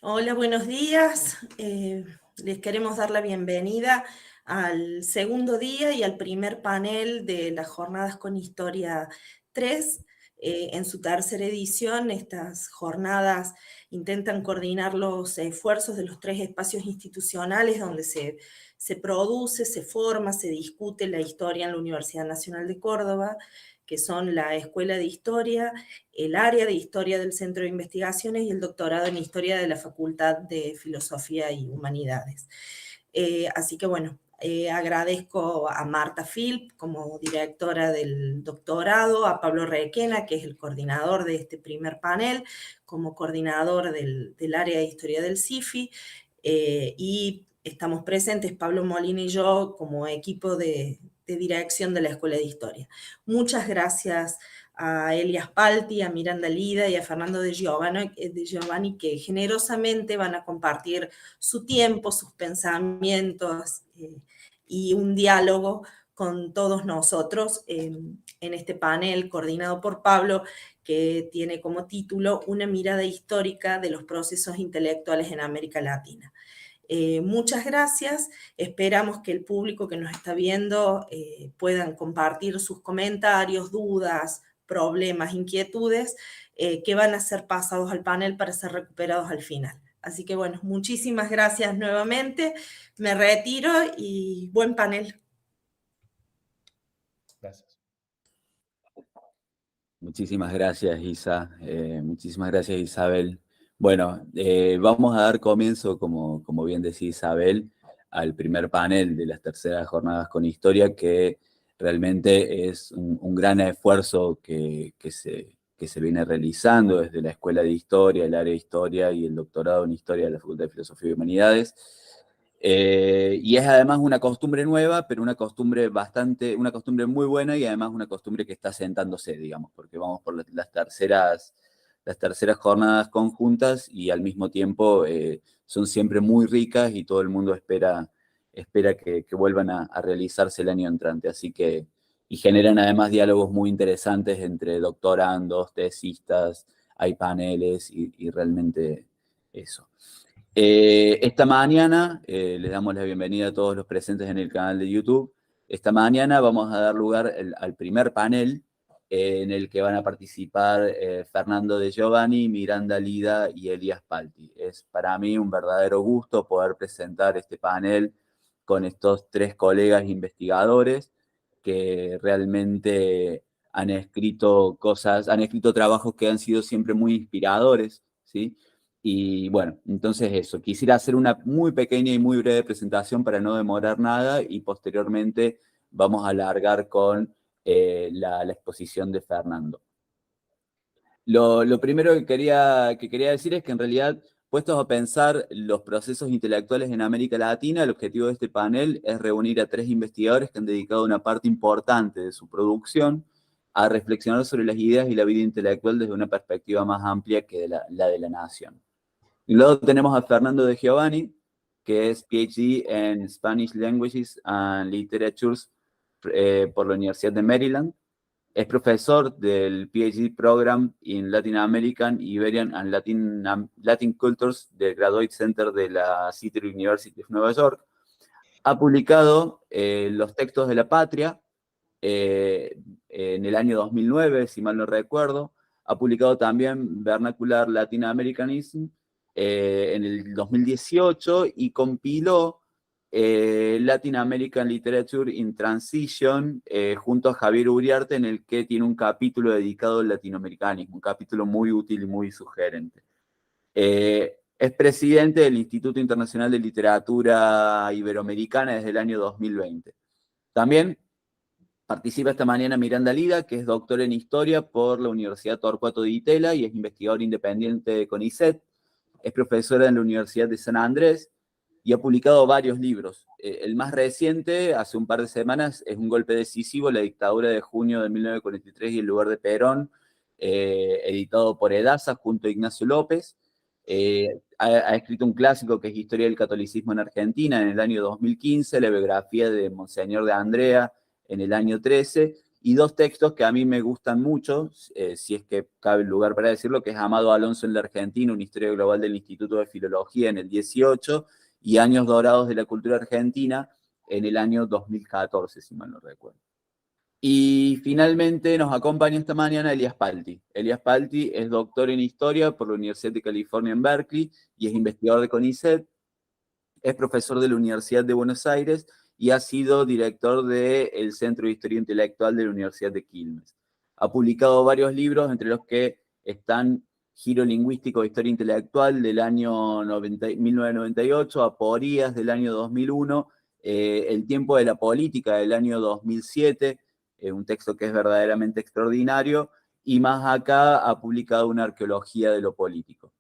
Hola, buenos días. Les queremos dar la bienvenida al segundo día y al primer panel de las Jornadas con Historia 3. En su tercera edición, estas jornadas intentan coordinar los esfuerzos de los tres espacios institucionales donde se produce, se forma, se discute la historia en la Universidad Nacional de Córdoba, que son la Escuela de Historia, el área de Historia del Centro de Investigaciones y el doctorado en Historia de la Facultad de Filosofía y Humanidades. Así que bueno, agradezco a Marta Philp como directora del doctorado, a Pablo Requena, que es el coordinador de este primer panel, como coordinador del área de Historia del CIFI, y estamos presentes Pablo Molina y yo como equipo de dirección de la Escuela de Historia. Muchas gracias a Elias Palti, a Miranda Lida y a Fernando de Giovanni, que generosamente van a compartir su tiempo, sus pensamientos y un diálogo con todos nosotros en este panel coordinado por Pablo, que tiene como título Una mirada histórica de los procesos intelectuales en América Latina. Muchas gracias. Esperamos que el público que nos está viendo puedan compartir sus comentarios, dudas, problemas, inquietudes, que van a ser pasados al panel para ser recuperados al final. Así que bueno, muchísimas gracias nuevamente. Me retiro y buen panel. Gracias. Muchísimas gracias, Isa. Muchísimas gracias, Isabel. Bueno, vamos a dar comienzo, como bien decía Isabel, al primer panel de las terceras jornadas con historia, que realmente es un gran esfuerzo que se viene realizando desde la Escuela de Historia, el área de Historia y el doctorado en Historia de la Facultad de Filosofía y Humanidades. Y es además una costumbre nueva, pero una costumbre muy buena y además una costumbre que está asentándose, digamos, porque vamos por las terceras jornadas conjuntas y al mismo tiempo son siempre muy ricas y todo el mundo espera que vuelvan a realizarse el año entrante. Así que, y generan además diálogos muy interesantes entre doctorandos, tesistas, hay paneles y realmente eso. Esta mañana les damos la bienvenida a todos los presentes en el canal de YouTube. Esta mañana vamos a dar lugar al primer panel en el que van a participar Fernando de Giovanni, Miranda Lida y Elias Palti. Es para mí un verdadero gusto poder presentar este panel con estos tres colegas investigadores que realmente han escrito trabajos que han sido siempre muy inspiradores, ¿sí? Y bueno, entonces eso, quisiera hacer una muy pequeña y muy breve presentación para no demorar nada y posteriormente vamos a alargar con la exposición de Fernando. Lo primero que quería decir es que en realidad, puestos a pensar los procesos intelectuales en América Latina, el objetivo de este panel es reunir a tres investigadores que han dedicado una parte importante de su producción a reflexionar sobre las ideas y la vida intelectual desde una perspectiva más amplia que la de la nación. Y luego tenemos a Fernando de Giovanni, que es PhD en Spanish Languages and Literatures por la Universidad de Maryland. Es profesor del PhD Program in Latin American, Iberian and Latin Cultures del Graduate Center de la City University of Nueva York. Ha publicado Los textos de la patria en el año 2009, si mal no recuerdo. Ha publicado también Vernacular Latin Americanism en el 2018 y compiló Latin American Literature in Transition junto a Javier Uriarte, en el que tiene un capítulo dedicado al latinoamericanismo, un capítulo muy útil y muy sugerente. Es presidente del Instituto Internacional de Literatura Iberoamericana desde el año 2020. También participa esta mañana Miranda Lida, que es doctora en Historia por la Universidad Torcuato Di Tella y es investigadora independiente de CONICET. Es profesora en la Universidad de San Andrés y ha publicado varios libros. El más reciente, hace un par de semanas, es Un golpe decisivo, la dictadura de junio de 1943 y el lugar de Perón, editado por Edasa junto a Ignacio López. Ha escrito un clásico que es Historia del catolicismo en Argentina en el año 2015, la biografía de Monseñor de Andrea en el año 13, y dos textos que a mí me gustan mucho, si es que cabe el lugar para decirlo, que es Amado Alonso en la Argentina, una historia global del Instituto de Filología en el 18, y Años Dorados de la Cultura Argentina en el año 2014, si mal no recuerdo. Y finalmente nos acompaña esta mañana Elias Palti. Elias Palti es doctor en Historia por la Universidad de California en Berkeley y es investigador de CONICET, es profesor de la Universidad de Buenos Aires y ha sido director del Centro de Historia Intelectual de la Universidad de Quilmes. Ha publicado varios libros, entre los que están Giro Lingüístico de Historia Intelectual del año 1998, Aporías del año 2001, El Tiempo de la Política del año 2007, un texto que es verdaderamente extraordinario, y más acá ha publicado una arqueología de lo político.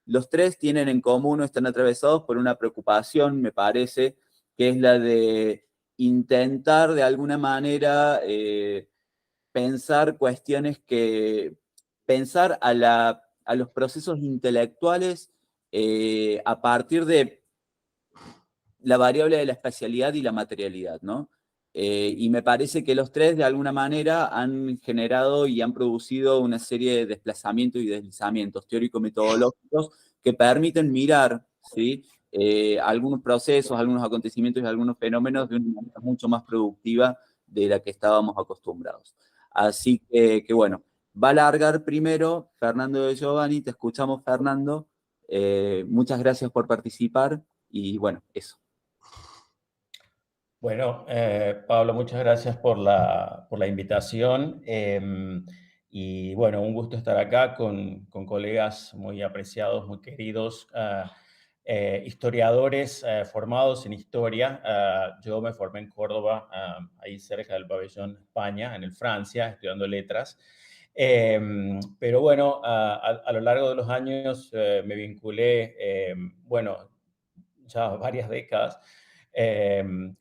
Los tres tienen en común o están atravesados por una preocupación, me parece, que es la de intentar de alguna manera pensar cuestiones pensar a los procesos intelectuales a partir de la variable de la espacialidad y la materialidad, ¿no? Y me parece que los tres de alguna manera han generado y han producido una serie de desplazamientos y deslizamientos teórico-metodológicos que permiten mirar, ¿sí? Algunos procesos, algunos acontecimientos y algunos fenómenos de una manera mucho más productiva de la que estábamos acostumbrados. Así que bueno, va a largar primero Fernando de Giovanni, te escuchamos Fernando, muchas gracias por participar y bueno, eso. Bueno, Pablo, muchas gracias por la invitación. Y bueno, un gusto estar acá con colegas muy apreciados, muy queridos, historiadores formados en historia. Yo me formé en Córdoba, ahí cerca del pabellón España, en el Francia, estudiando letras. Pero bueno, a lo largo de los años me vinculé, bueno, ya varias décadas,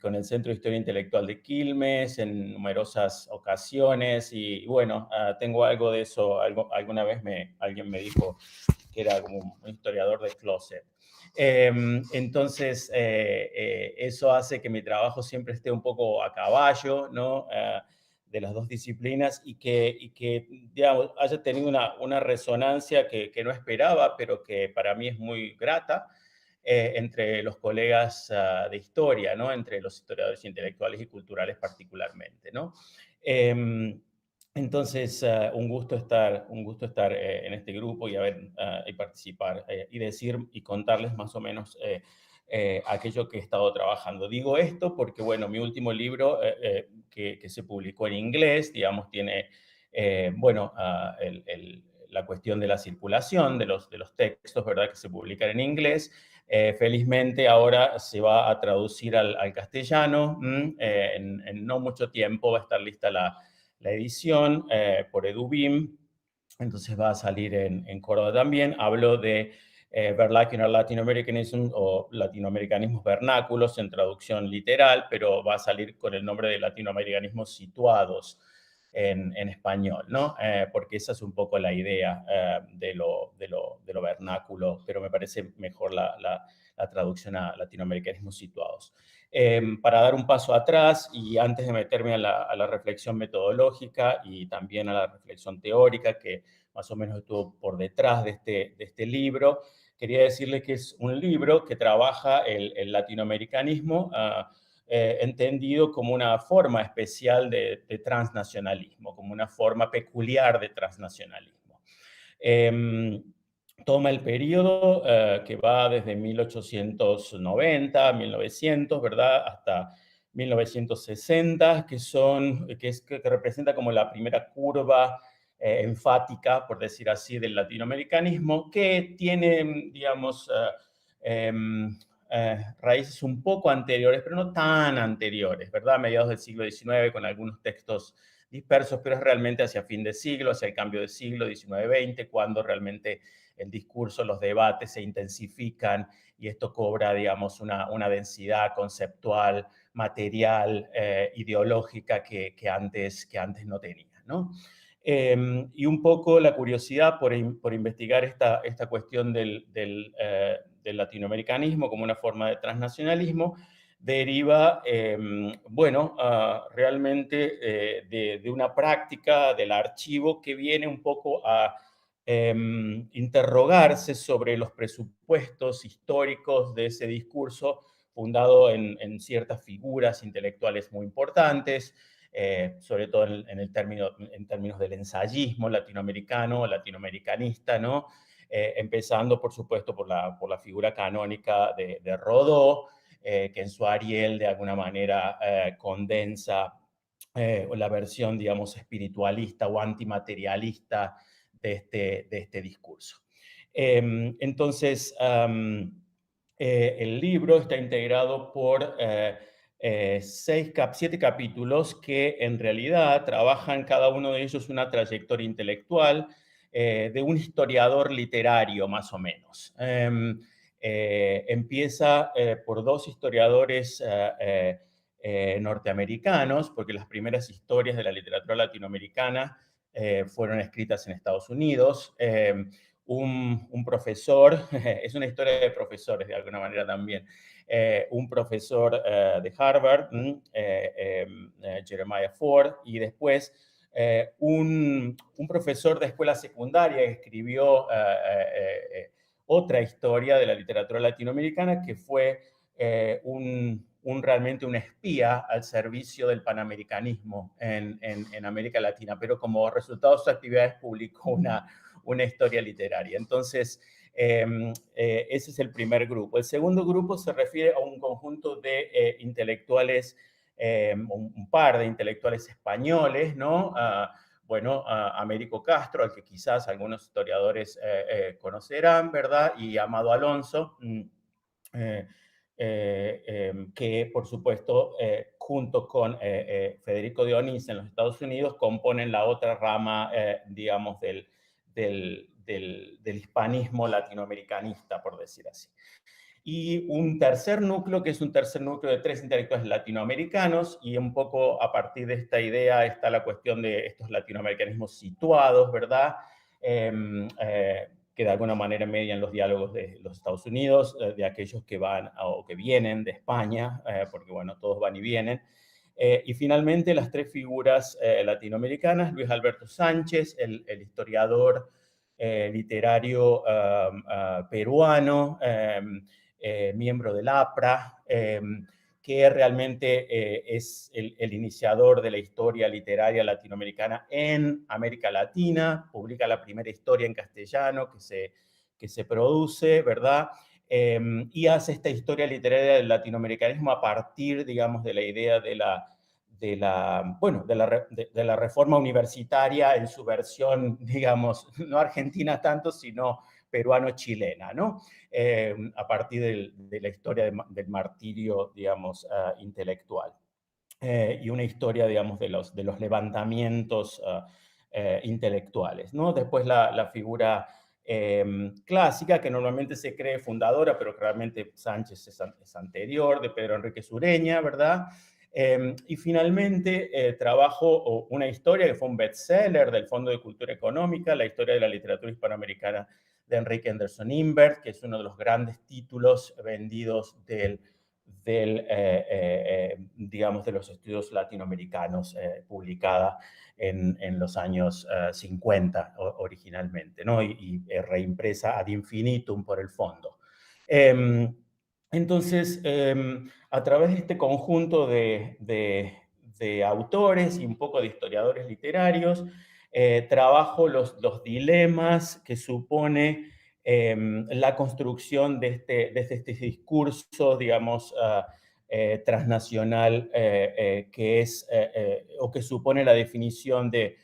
con el Centro de Historia Intelectual de Quilmes en numerosas ocasiones y bueno, tengo algo de eso, alguna vez alguien me dijo que era como un historiador de closet. Entonces, eso hace que mi trabajo siempre esté un poco a caballo, ¿no? De las dos disciplinas y que digamos, haya tenido una resonancia que no esperaba, pero que para mí es muy grata. Entre los colegas de historia, ¿no? Entre los historiadores intelectuales y culturales particularmente, ¿no? Entonces, un gusto estar en este grupo y participar y decir y contarles más o menos aquello que he estado trabajando. Digo esto porque, bueno, mi último libro que se publicó en inglés, digamos, tiene, bueno, la cuestión de la circulación de los textos, ¿verdad?, que se publican en inglés. Felizmente ahora se va a traducir al castellano. En no mucho tiempo va a estar lista la edición por EduBIM. Entonces va a salir en Córdoba también. Hablo de Vernacular Latinoamericanism o latinoamericanismos vernáculos en traducción literal, pero va a salir con el nombre de latinoamericanismos situados en español, ¿no? Porque esa es un poco la idea de lo vernáculo, pero me parece mejor la traducción a latinoamericanismos situados. Para dar un paso atrás y antes de meterme a la reflexión metodológica y también a la reflexión teórica, que más o menos estuvo por detrás de este libro, quería decirles que es un libro que trabaja el latinoamericanismo entendido como una forma especial de transnacionalismo, como una forma peculiar de transnacionalismo. Toma el periodo que va desde 1890, 1900, ¿verdad?, hasta 1960, que representa como la primera curva enfática, por decir así, del latinoamericanismo, que tiene, digamos, raíces un poco anteriores, pero no tan anteriores, ¿verdad? A mediados del siglo XIX, con algunos textos dispersos, pero es realmente hacia fin de siglo, hacia el cambio de siglo, XIX-XX, cuando realmente el discurso, los debates se intensifican y esto cobra, digamos, una densidad conceptual, material, ideológica que antes no tenía, ¿no? Y un poco la curiosidad por investigar esta cuestión del latinoamericanismo como una forma de transnacionalismo deriva, bueno, realmente de una práctica del archivo que viene un poco a interrogarse sobre los presupuestos históricos de ese discurso fundado en ciertas figuras intelectuales muy importantes, sobre todo en términos del ensayismo latinoamericano, latinoamericanista, ¿no? Empezando, por supuesto, por la figura canónica de Rodó, que en su Ariel de alguna manera condensa la versión, digamos, espiritualista o antimaterialista de este discurso. Entonces, el libro está integrado por 7 capítulos que en realidad trabajan cada uno de ellos una trayectoria intelectual de un historiador literario, más o menos. Empieza por 2 historiadores norteamericanos, porque las primeras historias de la literatura latinoamericana fueron escritas en Estados Unidos. Un profesor, es una historia de profesores de alguna manera también, un profesor de Harvard, Jeremiah Ford, y después un profesor de escuela secundaria que escribió otra historia de la literatura latinoamericana, que fue realmente un espía al servicio del panamericanismo en América Latina, pero como resultado de sus actividades publicó una historia literaria. Entonces, ese es el primer grupo. El segundo grupo se refiere a un conjunto de intelectuales, un par de intelectuales españoles, ¿no? Bueno, Américo Castro, al que quizás algunos historiadores conocerán, ¿verdad? Y Amado Alonso, que por supuesto, junto con Federico Dionís en los Estados Unidos, componen la otra rama, digamos, del hispanismo latinoamericanista, por decir así. Y un tercer núcleo, que es un tercer núcleo de 3 intelectuales latinoamericanos, y un poco a partir de esta idea está la cuestión de estos latinoamericanismos situados, ¿verdad? Que de alguna manera median los diálogos de los Estados Unidos, de aquellos que van o que vienen de España, porque bueno, todos van y vienen. Y finalmente las 3 figuras latinoamericanas, Luis Alberto Sánchez, el historiador literario peruano, miembro del APRA, que realmente es el iniciador de la historia literaria latinoamericana en América Latina, publica la primera historia en castellano que se produce, ¿verdad? Y hace esta historia literaria del latinoamericanismo a partir, digamos, de la idea de la reforma universitaria en su versión, digamos, no argentina tanto, sino peruano-chilena, ¿no? A partir de la historia del martirio, digamos, intelectual. Y una historia, digamos, de los levantamientos intelectuales, ¿no? Después la figura clásica, que normalmente se cree fundadora, pero que realmente Sánchez es anterior, de Pedro Enrique Sureña, ¿verdad? Y finalmente trabajo una historia que fue un bestseller del Fondo de Cultura Económica, la historia de la literatura hispanoamericana de Enrique Anderson Imbert, que es uno de los grandes títulos vendidos digamos, de los estudios latinoamericanos, publicada en los años 50 originalmente, ¿no? Y reimpresa ad infinitum por el fondo. Entonces, a través de este conjunto de autores y un poco de historiadores literarios, trabajo los dilemas que supone la construcción de este discurso, digamos, transnacional, que es o que supone la definición de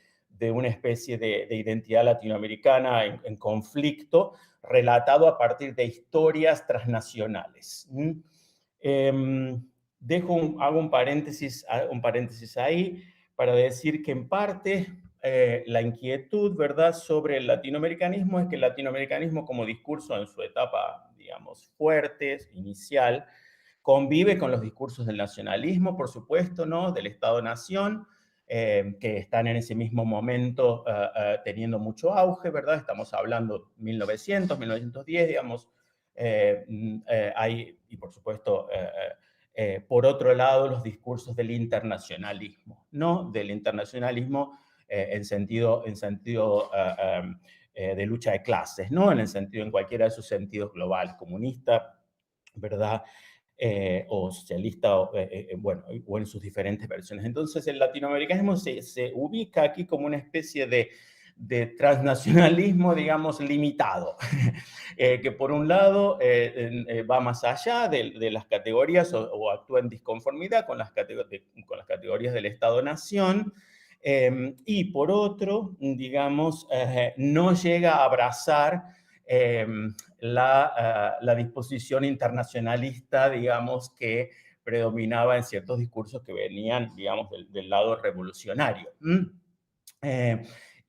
una especie de identidad latinoamericana en conflicto, relatado a partir de historias transnacionales. Hago un paréntesis ahí para decir que en parte la inquietud, ¿verdad?, sobre el latinoamericanismo es que el latinoamericanismo como discurso en su etapa, digamos, fuerte, inicial, convive con los discursos del nacionalismo, por supuesto, ¿no?, del Estado-Nación, que están en ese mismo momento teniendo mucho auge, ¿verdad? Estamos hablando 1900, 1910, digamos, y por supuesto por otro lado, los discursos del internacionalismo, ¿no? Del internacionalismo en sentido de lucha de clases, ¿no? En el sentido, en cualquiera de sus sentidos globales, comunista, ¿verdad? O socialista, bueno, o en sus diferentes versiones. Entonces, el latinoamericanismo se ubica aquí como una especie de transnacionalismo, digamos, limitado, que por un lado va más allá de las categorías o actúa en disconformidad con las categorías del Estado-Nación, y por otro, digamos, no llega a abrazar la disposición internacionalista, digamos, que predominaba en ciertos discursos que venían, digamos, del lado revolucionario.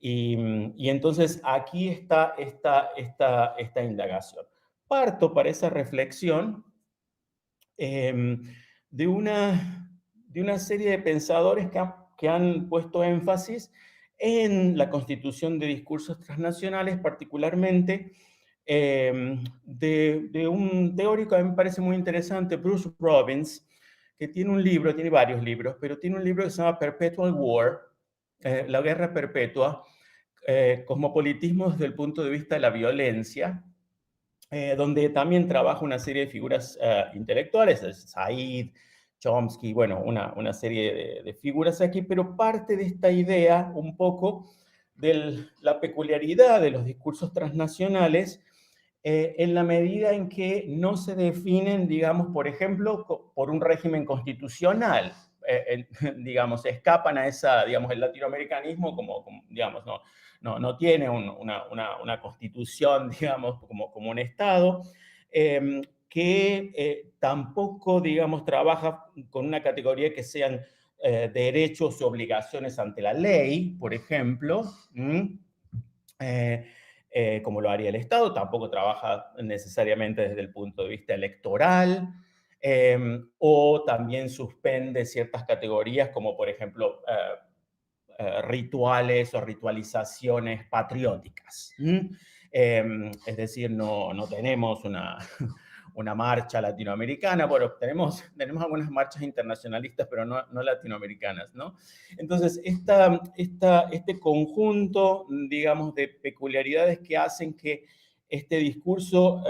Y entonces aquí está esta indagación. Parto para esa reflexión de una serie de pensadores que han puesto énfasis en la constitución de discursos transnacionales, particularmente de un teórico que me parece muy interesante, Bruce Robbins, que tiene un libro, tiene varios libros, pero tiene un libro que se llama Perpetual War, la guerra perpetua, cosmopolitismo desde el punto de vista de la violencia, donde también trabaja una serie de figuras intelectuales, Said, Chomsky, bueno, una serie de figuras aquí, pero parte de esta idea un poco de la peculiaridad de los discursos transnacionales en la medida en que no se definen, digamos, por ejemplo, por un régimen constitucional. Digamos, escapan a esa, digamos, el latinoamericanismo como digamos, no tiene una constitución, digamos, como un Estado, que tampoco, digamos, trabaja con una categoría que sean derechos y obligaciones ante la ley, por ejemplo, como lo haría el Estado, tampoco trabaja necesariamente desde el punto de vista electoral, o también suspende ciertas categorías como, por ejemplo, rituales o ritualizaciones patrióticas. Es decir, no tenemos una marcha latinoamericana, bueno, tenemos algunas marchas internacionalistas, pero no latinoamericanas, ¿no? Entonces, este conjunto, digamos, de peculiaridades que hacen que este discurso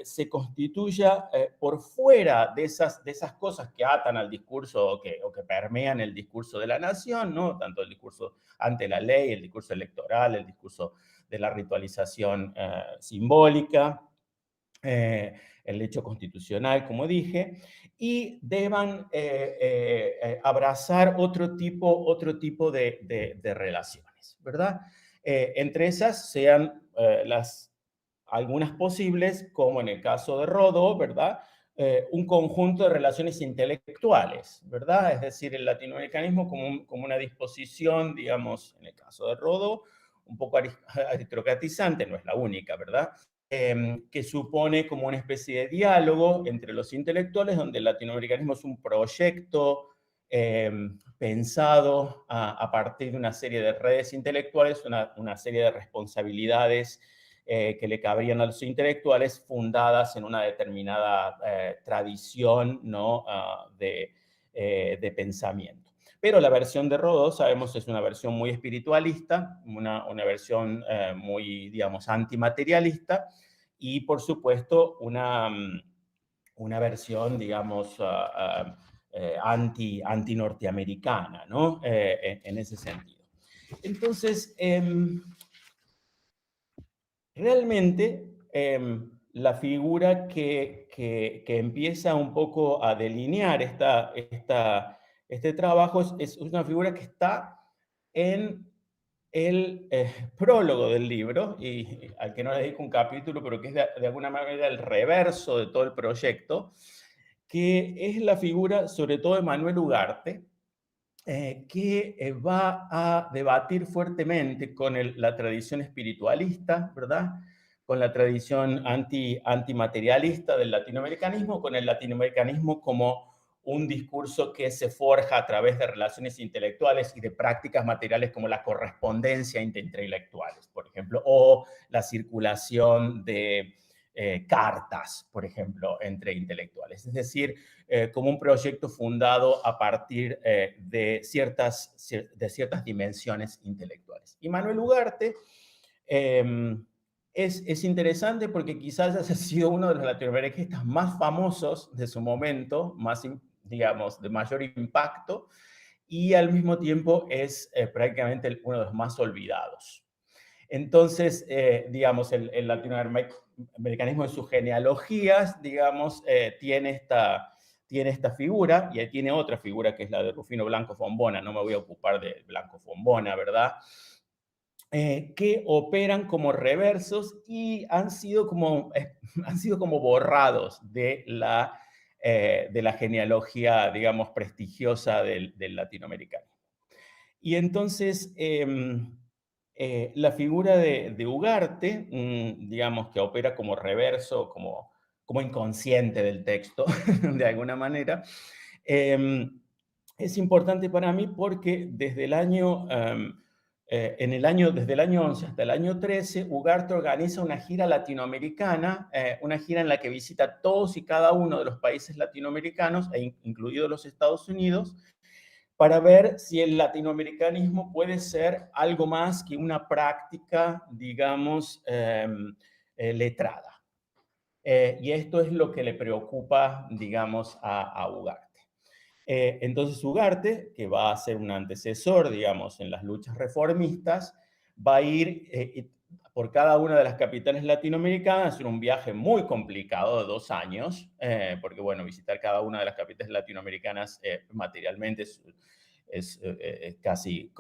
se constituya por fuera de esas cosas que atan al discurso o que permean el discurso de la nación, ¿no? Tanto el discurso ante la ley, el discurso electoral, el discurso de la ritualización simbólica, el hecho constitucional, como dije, y deban abrazar otro tipo de relaciones, ¿verdad? Entre esas sean algunas posibles, como en el caso de Rodó, ¿verdad? Un conjunto de relaciones intelectuales, ¿verdad? Es decir, el latinoamericanismo como una disposición, digamos, en el caso de Rodó, un poco aristocratizante, no es la única, ¿verdad? Que supone como una especie de diálogo entre los intelectuales, donde el latinoamericanismo es un proyecto pensado a partir de una serie de redes intelectuales, una serie de responsabilidades que le cabrían a los intelectuales fundadas en una determinada tradición, ¿no? de pensamiento. Pero la versión de Rodó, sabemos, es una versión muy espiritualista, una versión muy, digamos, antimaterialista y, por supuesto, una versión, digamos, anti-norteamericana, ¿no? En ese sentido. Entonces, realmente, la figura que empieza un poco a delinear este trabajo es una figura que está en el prólogo del libro, y al que no le dedico un capítulo, pero que es de alguna manera el reverso de todo el proyecto, que es la figura sobre todo de Manuel Ugarte, que va a debatir fuertemente con la tradición espiritualista, ¿verdad? Con la tradición antimaterialista del latinoamericanismo, con el latinoamericanismo como un discurso que se forja a través de relaciones intelectuales y de prácticas materiales como la correspondencia intelectuales, por ejemplo, o la circulación de cartas, por ejemplo, entre intelectuales. Es decir, como un proyecto fundado a partir de ciertas dimensiones intelectuales. Y Manuel Ugarte es interesante porque quizás haya sido uno de los latinoamericanistas más famosos de su momento, digamos, de mayor impacto, y al mismo tiempo es prácticamente uno de los más olvidados. Entonces, digamos, el latinoamericanismo en sus genealogías, digamos, tiene esta figura, y tiene otra figura que es la de Rufino Blanco Fombona. No me voy a ocupar de Blanco Fombona, ¿verdad? Que operan como reversos y han sido como borrados de la genealogía, digamos, prestigiosa del latinoamericano. Y entonces, la figura de Ugarte, digamos, que opera como reverso, como inconsciente del texto, de alguna manera, es importante para mí porque desde el año 11 hasta el año 13, Ugarte organiza una gira latinoamericana, una gira en la que visita todos y cada uno de los países latinoamericanos, incluidos los Estados Unidos, para ver si el latinoamericanismo puede ser algo más que una práctica, digamos, letrada. Y esto es lo que le preocupa, digamos, a Ugarte. Entonces Ugarte, que va a ser un antecesor, digamos, en las luchas reformistas, va a ir por cada una de las capitales latinoamericanas, hacer un viaje muy complicado de 2 años, porque, bueno, visitar cada una de las capitales latinoamericanas materialmente es casi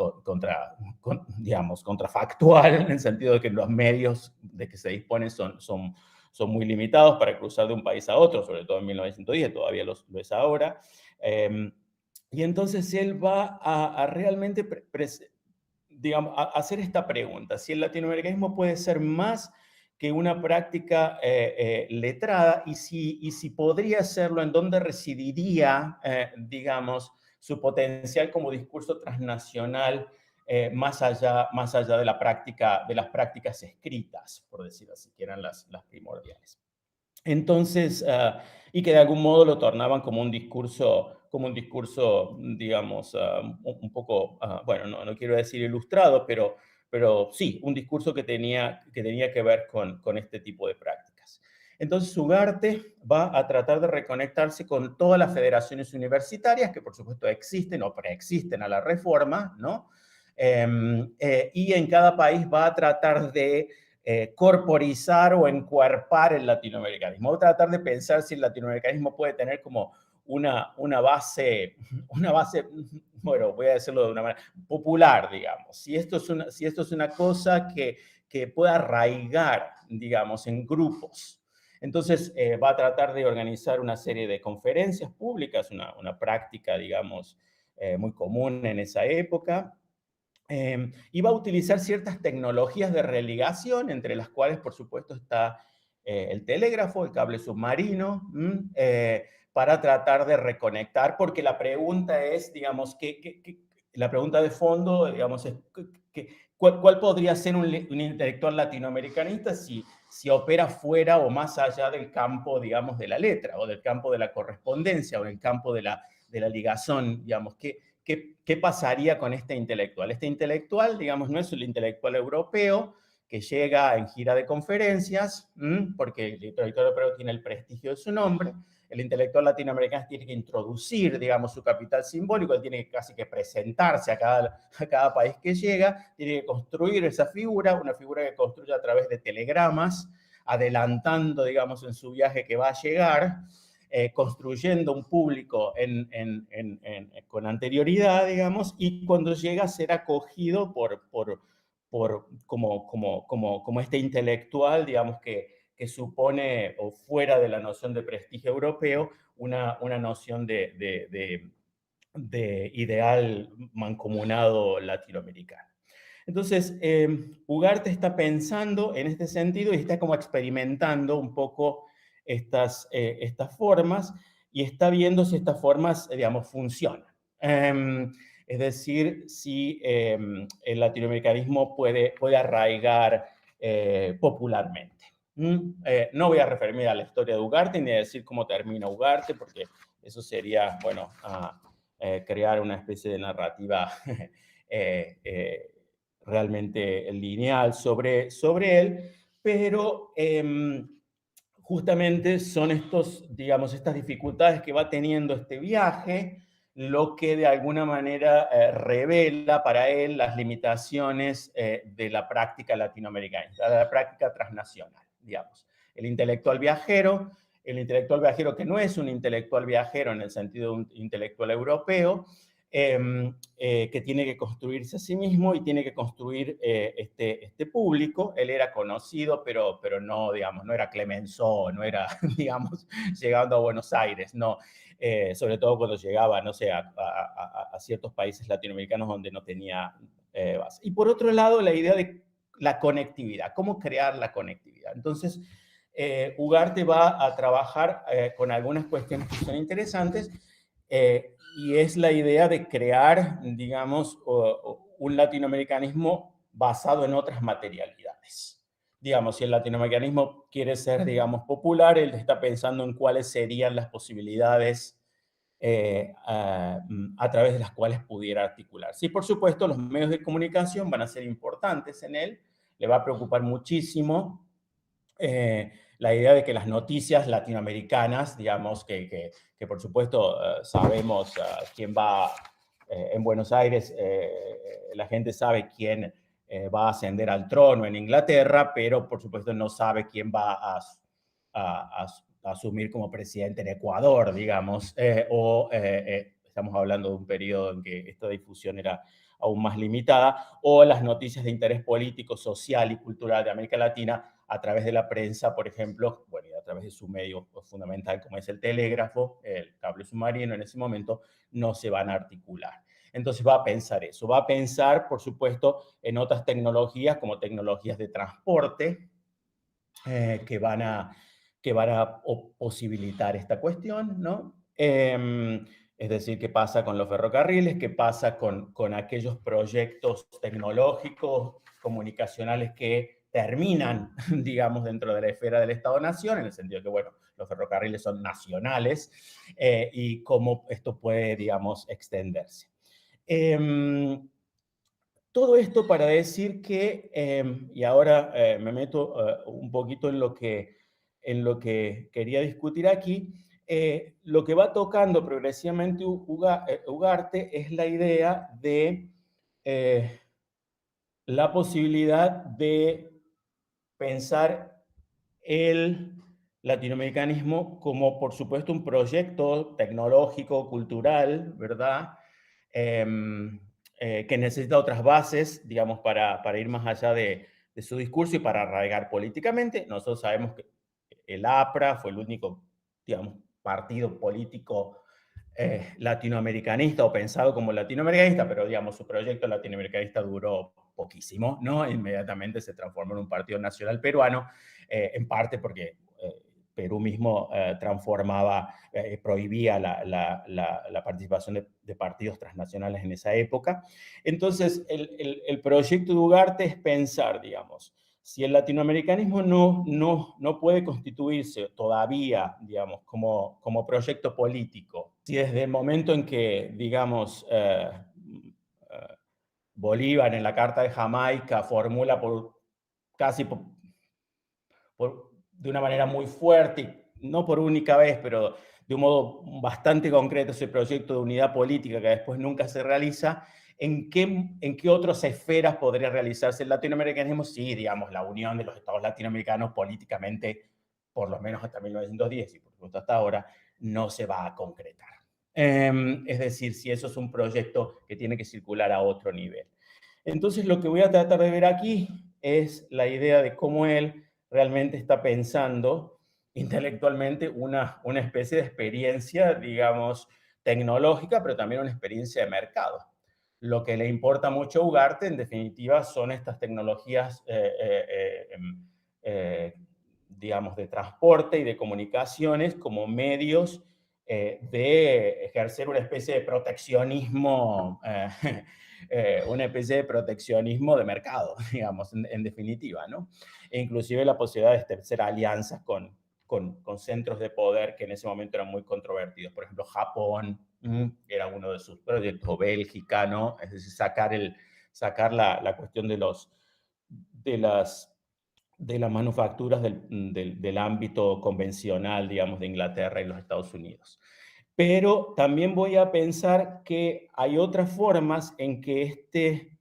digamos, contrafactual, en el sentido de que los medios de que se disponen son muy limitados para cruzar de un país a otro, sobre todo en 1910, todavía lo es ahora. Y entonces él va a realmente, digamos, a hacer esta pregunta: si el latinoamericanismo puede ser más que una práctica letrada, y si podría serlo, ¿en dónde residiría, digamos, su potencial como discurso transnacional, más allá de las prácticas escritas, por decir así, que eran las primordiales? Entonces, y que de algún modo lo tornaban como un discurso, digamos, un poco, bueno, no quiero decir ilustrado, pero sí, un discurso que tenía que ver con este tipo de prácticas. Entonces, Ugarte va a tratar de reconectarse con todas las federaciones universitarias, que por supuesto existen o preexisten a la Reforma, ¿no? Y en cada país va a tratar de corporizar o encuerpar el latinoamericanismo, o tratar de pensar si el latinoamericanismo puede tener como una base, bueno, voy a decirlo de una manera popular, digamos. Si esto es una cosa que pueda arraigar, digamos, en grupos. Entonces, va a tratar de organizar una serie de conferencias públicas, una práctica, digamos, muy común en esa época. Y va a utilizar ciertas tecnologías de religación, entre las cuales, por supuesto, está el telégrafo, el cable submarino, para tratar de reconectar, porque la pregunta es, digamos, la pregunta de fondo, digamos, es ¿cuál podría ser un intelectual latinoamericanista si opera fuera o más allá del campo, digamos, de la letra, o del campo de la correspondencia, o del campo de la ligazón, digamos? ¿Qué pasaría con este intelectual? Este intelectual, digamos, no es el intelectual europeo que llega en gira de conferencias, porque el intelectual europeo tiene el prestigio de su nombre. El intelectual latinoamericano tiene que introducir, digamos, su capital simbólico, tiene casi que presentarse a cada país que llega, tiene que construir esa figura, una figura que construye a través de telegramas, adelantando, digamos, en su viaje que va a llegar, construyendo un público con anterioridad, digamos, y cuando llega a ser acogido como este intelectual, digamos, que supone, o fuera de la noción de prestigio europeo, una noción de ideal mancomunado latinoamericano. Entonces, Ugarte está pensando en este sentido y está como experimentando un poco estas formas, y está viendo si estas formas, digamos, funcionan. Es decir, si el latinoamericanismo puede arraigar popularmente. No voy a referirme a la historia de Ugarte ni a decir cómo termina Ugarte, porque eso sería, bueno, crear una especie de narrativa realmente lineal sobre él, pero justamente son digamos, estas dificultades que va teniendo este viaje, lo que de alguna manera revela para él las limitaciones de la práctica latinoamericana, de la práctica transnacional, digamos. El intelectual viajero que no es un intelectual viajero en el sentido de un intelectual europeo, que tiene que construirse a sí mismo y tiene que construir este público. Él era conocido, pero no, digamos, no era Clemenceau, no era, digamos, llegando a Buenos Aires, no. Sobre todo cuando llegaba, no sé, a ciertos países latinoamericanos donde no tenía base. Y por otro lado, la idea de la conectividad, cómo crear la conectividad. Entonces, Ugarte va a trabajar con algunas cuestiones que son interesantes, y es la idea de crear, digamos, un latinoamericanismo basado en otras materialidades. Digamos, si el latinoamericanismo quiere ser, digamos, popular, él está pensando en cuáles serían las posibilidades a través de las cuales pudiera articular. Sí, por supuesto, los medios de comunicación van a ser importantes en él, le va a preocupar muchísimo la idea de que las noticias latinoamericanas, digamos, que por supuesto sabemos quién va en Buenos Aires, la gente sabe quién va a ascender al trono en Inglaterra, pero por supuesto no sabe quién va a asumir como presidente en Ecuador, digamos, estamos hablando de un periodo en que esta difusión era aún más limitada, o las noticias de interés político, social y cultural de América Latina a través de la prensa, por ejemplo, bueno, y a través de su medio fundamental como es el telégrafo, el cable submarino en ese momento, no se van a articular. Entonces va a pensar eso, va a pensar, por supuesto, en otras tecnologías como tecnologías de transporte que van a posibilitar esta cuestión, ¿no? Es decir, qué pasa con los ferrocarriles, qué pasa con aquellos proyectos tecnológicos, comunicacionales que terminan, digamos, dentro de la esfera del Estado-Nación, en el sentido que, bueno, los ferrocarriles son nacionales, y cómo esto puede, digamos, extenderse. Todo esto para decir que, y ahora me meto un poquito en lo que quería discutir aquí, lo que va tocando progresivamente Ugarte es la idea de la posibilidad de pensar el latinoamericanismo como, por supuesto, un proyecto tecnológico, cultural, ¿verdad? Que necesita otras bases, digamos, para ir más allá de su discurso y para arraigar políticamente. Nosotros sabemos que el APRA fue el único, digamos, partido político latinoamericanista o pensado como latinoamericanista, pero digamos, su proyecto latinoamericanista duró poquísimo, ¿no? Inmediatamente se transformó en un partido nacional peruano, en parte porque Perú mismo prohibía la participación de partidos transnacionales en esa época. Entonces, el proyecto de Ugarte es pensar, digamos, si el latinoamericanismo no puede constituirse todavía, digamos, como proyecto político, si desde el momento en que, digamos, Bolívar en la Carta de Jamaica formula de una manera muy fuerte, no por única vez, pero de un modo bastante concreto ese proyecto de unidad política que después nunca se realiza, ¿en qué otras esferas podría realizarse el latinoamericanismo? Sí, digamos, la unión de los estados latinoamericanos políticamente, por lo menos hasta 1910 y por supuesto hasta ahora, no se va a concretar. Es decir, si eso es un proyecto que tiene que circular a otro nivel. Entonces, lo que voy a tratar de ver aquí es la idea de cómo él realmente está pensando intelectualmente una especie de experiencia, digamos, tecnológica, pero también una experiencia de mercado. Lo que le importa mucho a Ugarte, en definitiva, son estas tecnologías, digamos, de transporte y de comunicaciones como medios de ejercer una especie de proteccionismo, una especie de proteccionismo de mercado, digamos, en definitiva, ¿no? E inclusive la posibilidad de establecer alianzas con centros de poder que en ese momento eran muy controvertidos. Por ejemplo, Japón era uno de sus proyectos, o Bélgica, ¿no? Es decir, sacar la cuestión de las manufacturas del ámbito convencional, digamos, de Inglaterra y los Estados Unidos. Pero también voy a pensar que hay otras formas en que este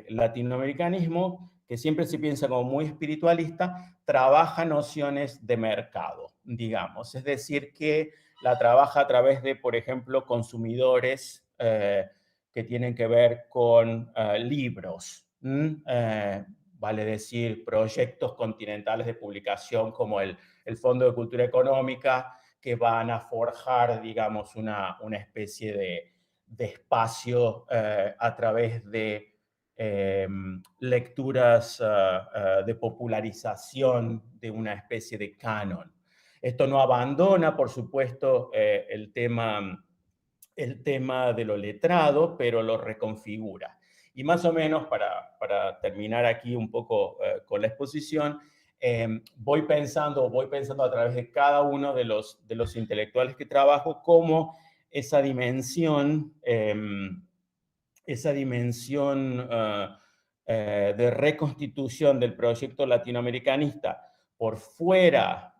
latinoamericanismo, que siempre se piensa como muy espiritualista, trabaja nociones de mercado, digamos. Es decir, que la trabaja a través de, por ejemplo, consumidores que tienen que ver con libros, vale decir, proyectos continentales de publicación como el Fondo de Cultura Económica, que van a forjar, digamos, una especie de espacio a través de lecturas de popularización de una especie de canon. Esto no abandona, por supuesto, el tema de lo letrado, pero lo reconfigura. Y más o menos, para terminar aquí un poco con la exposición, voy pensando a través de cada uno de los intelectuales que trabajo, cómo esa dimensión de reconstitución del proyecto latinoamericanista por fuera,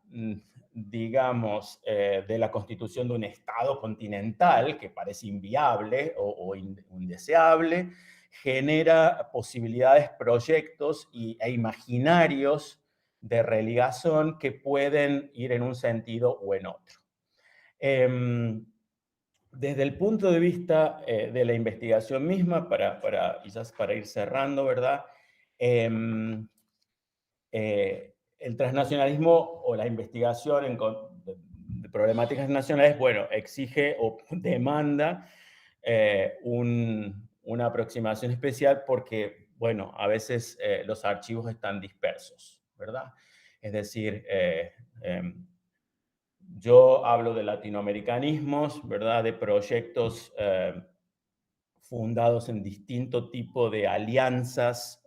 digamos, de la constitución de un Estado continental, que parece inviable o indeseable, genera posibilidades, proyectos e imaginarios de religación que pueden ir en un sentido o en otro. Desde el punto de vista de la investigación misma, quizás para ir cerrando, ¿verdad? El transnacionalismo o la investigación de problemáticas nacionales, bueno, exige o demanda una aproximación especial porque, bueno, a veces los archivos están dispersos, ¿verdad? Es decir, yo hablo de latinoamericanismos, ¿verdad? De proyectos fundados en distinto tipo de alianzas,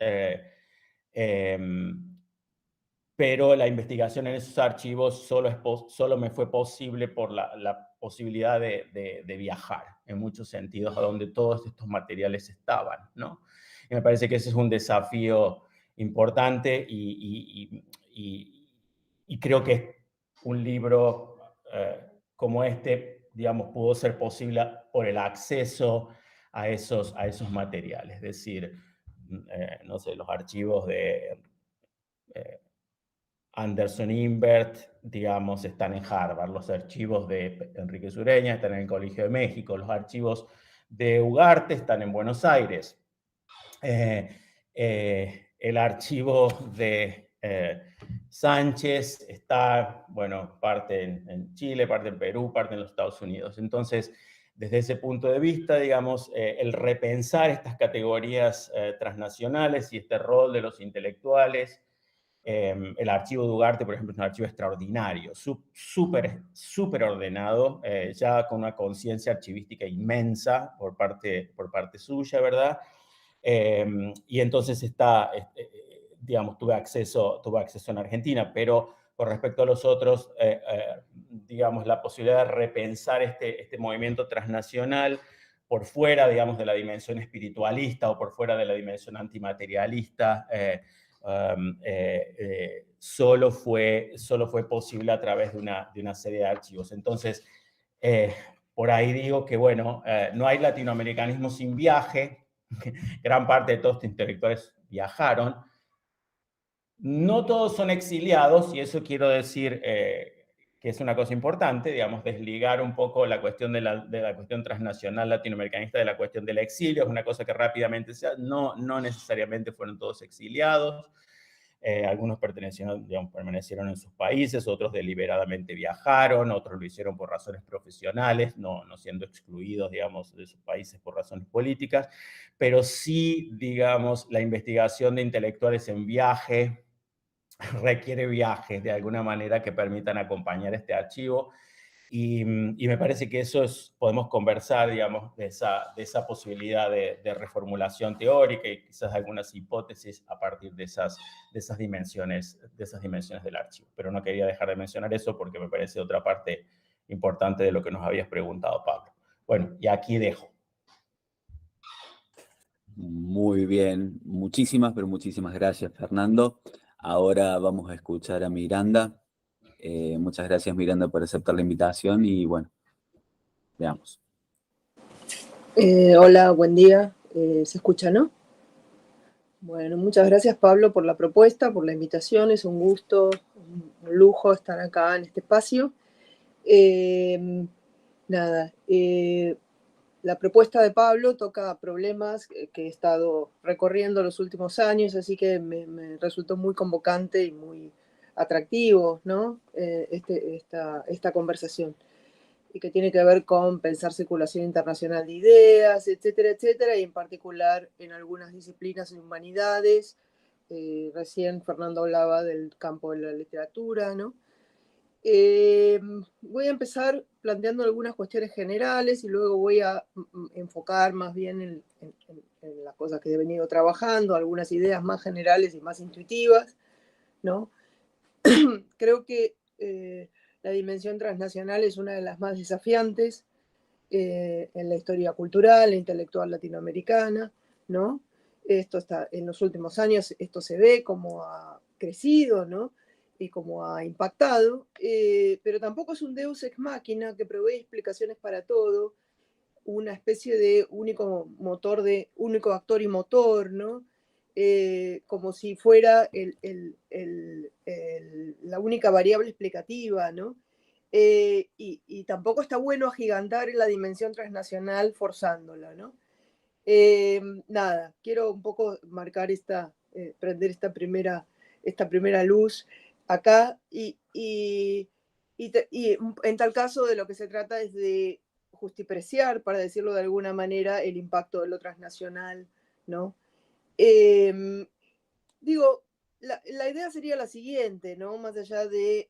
pero la investigación en esos archivos solo me fue posible por la posibilidad de viajar, en muchos sentidos, a donde todos estos materiales estaban, ¿no? Y me parece que ese es un desafío importante y creo que un libro como este, digamos, pudo ser posible por el acceso a esos materiales. Es decir, no sé, los archivos de Anderson Imbert, digamos, están en Harvard. Los archivos de Enrique Sureña están en el Colegio de México. Los archivos de Ugarte están en Buenos Aires. El archivo de Sánchez está, bueno, parte en Chile, parte en Perú, parte en los Estados Unidos. Entonces, desde ese punto de vista, digamos, el repensar estas categorías transnacionales y este rol de los intelectuales. El archivo de Ugarte, por ejemplo, es un archivo extraordinario, súper ordenado, ya con una conciencia archivística inmensa por parte suya, ¿verdad? Y entonces digamos, tuve acceso en Argentina, pero con respecto a los otros, digamos, la posibilidad de repensar este movimiento transnacional por fuera, digamos, de la dimensión espiritualista o por fuera de la dimensión antimaterialista, solo fue posible a través de una serie de archivos. Entonces, por ahí digo que, bueno, no hay latinoamericanismo sin viaje. Gran parte de todos estos intelectuales viajaron. No todos son exiliados, y eso quiero decir que es una cosa importante, digamos, desligar un poco la cuestión de la cuestión transnacional latinoamericanista de la cuestión del exilio. Es una cosa que rápidamente no necesariamente fueron todos exiliados. Algunos permanecieron en sus países, otros deliberadamente viajaron, otros lo hicieron por razones profesionales, no siendo excluidos, digamos, de sus países por razones políticas, pero sí, digamos, la investigación de intelectuales en viaje requiere viajes de alguna manera que permitan acompañar este archivo. Y me parece que podemos conversar, digamos, de esa posibilidad de reformulación teórica y quizás algunas hipótesis a partir de esas dimensiones del archivo. Pero no quería dejar de mencionar eso porque me parece otra parte importante de lo que nos habías preguntado, Pablo. Bueno, y aquí dejo. Muy bien, muchísimas, pero muchísimas gracias, Fernando. Ahora vamos a escuchar a Miranda. Muchas gracias, Miranda, por aceptar la invitación y bueno, veamos. Hola, buen día. ¿Se escucha, no? Bueno, muchas gracias, Pablo, por la propuesta, por la invitación. Es un gusto, un lujo estar acá en este espacio. La propuesta de Pablo toca problemas que he estado recorriendo los últimos años, así que me resultó muy convocante y muy atractivo, ¿no? Esta conversación, y que tiene que ver con pensar circulación internacional de ideas, etcétera, etcétera, y en particular en algunas disciplinas en humanidades. Recién Fernando hablaba del campo de la literatura, ¿no? Voy a empezar planteando algunas cuestiones generales y luego voy a enfocar más bien en las cosas que he venido trabajando, algunas ideas más generales y más intuitivas, ¿no? Creo que la dimensión transnacional es una de las más desafiantes en la historia cultural e intelectual latinoamericana, ¿no? Esto está, en los últimos años esto se ve como ha crecido, ¿no? Y como ha impactado, pero tampoco es un deus ex machina que provee explicaciones para todo, una especie de único actor y motor, ¿no? Como si fuera la única variable explicativa, ¿no? Y tampoco está bueno agigantar la dimensión transnacional forzándola, ¿no? Quiero un poco marcar prender esta primera luz acá y en tal caso de lo que se trata es de justipreciar, para decirlo de alguna manera, el impacto de lo transnacional, ¿no? La idea sería la siguiente, ¿no? Más allá de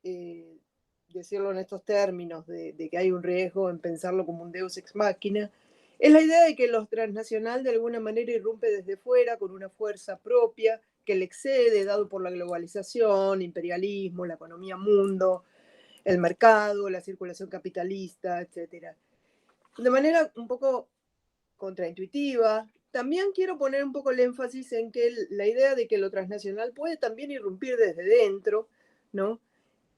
decirlo en estos términos, de que hay un riesgo en pensarlo como un deus ex machina, es la idea de que lo transnacional de alguna manera irrumpe desde fuera con una fuerza propia que le excede, dado por la globalización, imperialismo, la economía mundo, el mercado, la circulación capitalista, etc. De manera un poco contraintuitiva, también quiero poner un poco el énfasis en que la idea de que lo transnacional puede también irrumpir desde dentro, ¿no?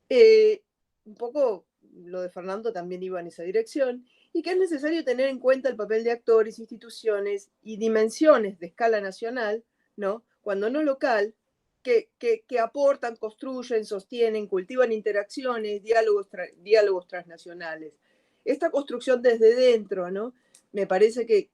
Un poco lo de Fernando también iba en esa dirección, y que es necesario tener en cuenta el papel de actores, instituciones y dimensiones de escala nacional, ¿no? Cuando no local, que aportan, construyen, sostienen, cultivan interacciones, diálogos transnacionales. Esta construcción desde dentro, ¿no? Me parece que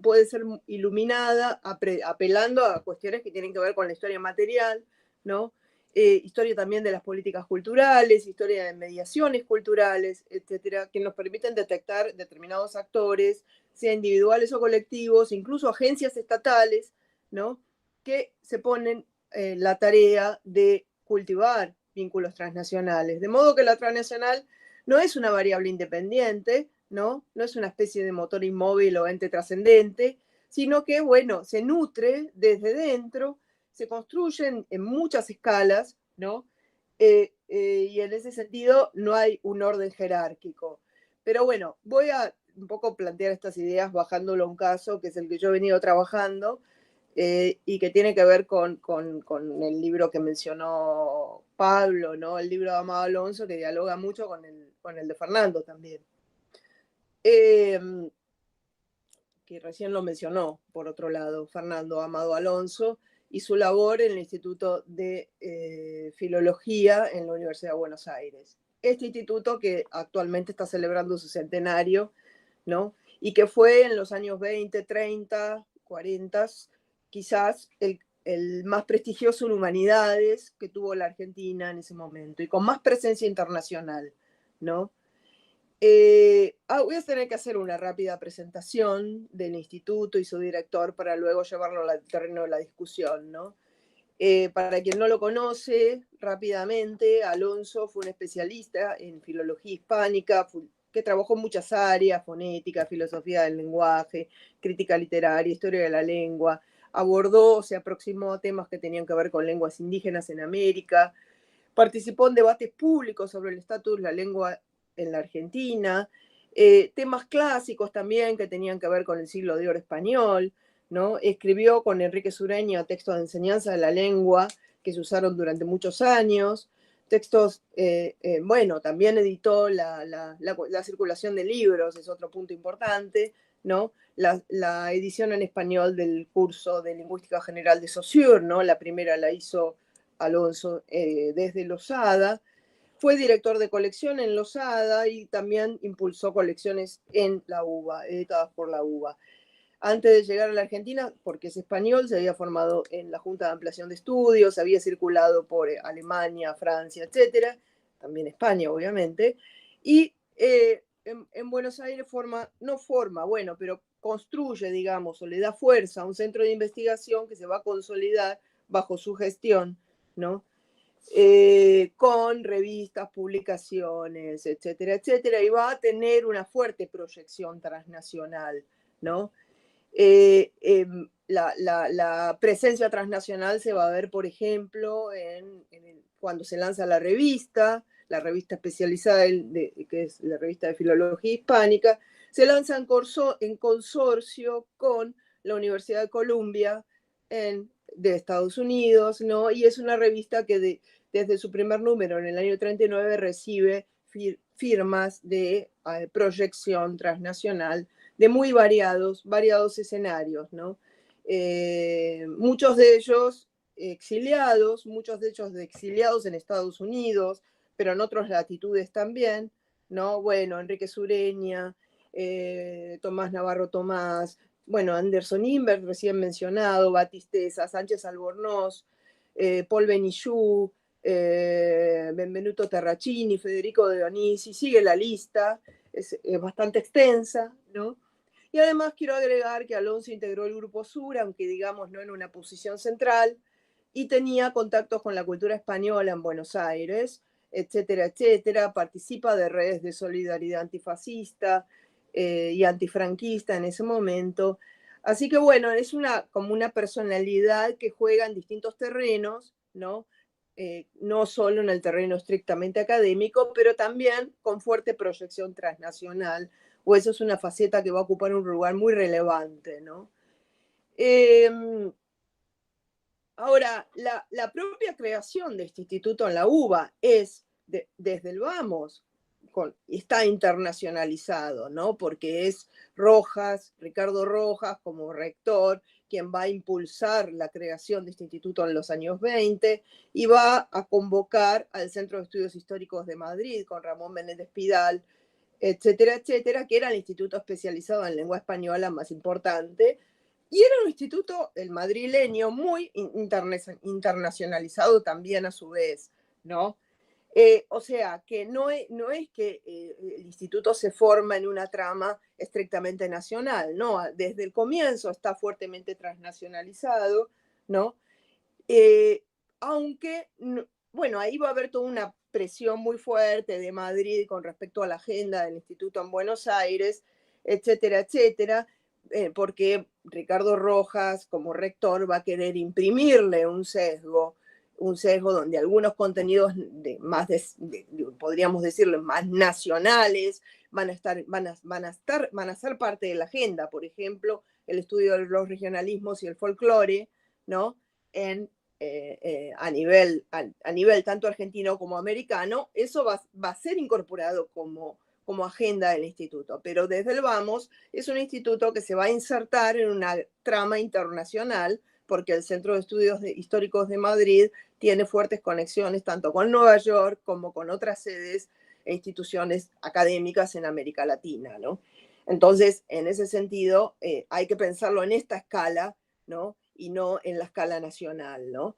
puede ser iluminada apelando a cuestiones que tienen que ver con la historia material, ¿no? Historia también de las políticas culturales, historia de mediaciones culturales, etcétera, que nos permiten detectar determinados actores, sea individuales o colectivos, incluso agencias estatales, ¿no? Que se ponen la tarea de cultivar vínculos transnacionales. De modo que la transnacional no es una variable independiente, ¿no? No es una especie de motor inmóvil o ente trascendente, sino que, bueno, se nutre desde dentro, se construyen en muchas escalas, ¿no? Y en ese sentido no hay un orden jerárquico. Pero bueno, voy a un poco plantear estas ideas bajándolo a un caso, que es el que yo he venido trabajando, y que tiene que ver con el libro que mencionó Pablo, ¿no? El libro de Amado Alonso, que dialoga mucho con el de Fernando también. Que recién lo mencionó, por otro lado, Fernando Amado Alonso, y su labor en el Instituto de Filología en la Universidad de Buenos Aires. Este instituto que actualmente está celebrando su centenario, ¿no? Y que fue en los años 20, 30, 40, quizás el más prestigioso en humanidades que tuvo la Argentina en ese momento, y con más presencia internacional, ¿no? Voy a tener que hacer una rápida presentación del instituto y su director para luego llevarlo al terreno de la discusión, ¿no? Para quien no lo conoce, rápidamente, Alonso fue un especialista en filología hispánica, que trabajó en muchas áreas: fonética, filosofía del lenguaje, crítica literaria, historia de la lengua. Abordó, se aproximó a temas que tenían que ver con lenguas indígenas en América. Participó en debates públicos sobre el estatus de la lengua en la Argentina. Temas clásicos también que tenían que ver con el siglo de oro español, ¿no? Escribió con Enrique Sureña textos de enseñanza de la lengua que se usaron durante muchos años. Textos, bueno, también editó la circulación de libros, es otro punto importante, ¿no? La edición en español del curso de Lingüística General de Saussure, ¿no? La primera la hizo Alonso desde Losada. Fue director de colección en Losada y también impulsó colecciones en la UBA, editadas por la UBA. Antes de llegar a la Argentina, porque es español, se había formado en la Junta de Ampliación de Estudios, había circulado por Alemania, Francia, etcétera, también España, obviamente, y en Buenos Aires pero construye, digamos, o le da fuerza a un centro de investigación que se va a consolidar bajo su gestión, ¿no? Con revistas, publicaciones, etcétera, etcétera, y va a tener una fuerte proyección transnacional, ¿no? La presencia transnacional se va a ver, por ejemplo, cuando se lanza la revista especializada, que es la revista de Filología Hispánica, se lanza en consorcio con la Universidad de Columbia de Estados Unidos, ¿no? Y es una revista que desde su primer número en el año 39 recibe firmas de proyección transnacional de muy variados escenarios, ¿no? Muchos de ellos exiliados en Estados Unidos, pero en otras latitudes también, ¿no? Bueno, Enrique Sureña, Tomás Navarro Tomás, bueno, Anderson Imbert, recién mencionado, Batisteza, Sánchez Albornoz, Paul Benillú, Benvenuto Terracini, Federico de Dionisi, sigue la lista, es bastante extensa, ¿no? Y además quiero agregar que Alonso integró el Grupo Sur, aunque digamos no en una posición central, y tenía contactos con la cultura española en Buenos Aires, etcétera, etcétera. Participa de redes de solidaridad antifascista y antifranquista en ese momento. Así que bueno, es como una personalidad que juega en distintos terrenos, ¿no? No solo en el terreno estrictamente académico, pero también con fuerte proyección transnacional, o eso es una faceta que va a ocupar un lugar muy relevante, ¿no? Ahora, la propia creación de este instituto en la UBA es, desde el vamos, está internacionalizado, ¿no? Porque es Ricardo Rojas, como rector, quien va a impulsar la creación de este instituto en los años 20 y va a convocar al Centro de Estudios Históricos de Madrid con Ramón Menéndez Pidal, etcétera, etcétera, que era el instituto especializado en lengua española más importante. Y era un instituto, el madrileño, muy internacionalizado también a su vez, ¿no? O sea, que no es que el instituto se forma en una trama estrictamente nacional, ¿no? Desde el comienzo está fuertemente transnacionalizado, ¿no? Aunque, bueno, ahí va a haber toda una presión muy fuerte de Madrid con respecto a la agenda del instituto en Buenos Aires, etcétera, etcétera, porque Ricardo Rojas, como rector, va a querer imprimirle un sesgo donde algunos contenidos podríamos decirlo, más nacionales van a ser parte de la agenda. Por ejemplo, el estudio de los regionalismos y el folclore, ¿no? A nivel tanto argentino como americano, eso va a ser incorporado como agenda del instituto, pero desde el vamos es un instituto que se va a insertar en una trama internacional porque el Centro de Estudios Históricos de Madrid tiene fuertes conexiones tanto con Nueva York como con otras sedes e instituciones académicas en América Latina, ¿no? Entonces, en ese sentido, hay que pensarlo en esta escala, ¿no? Y no en la escala nacional, ¿no?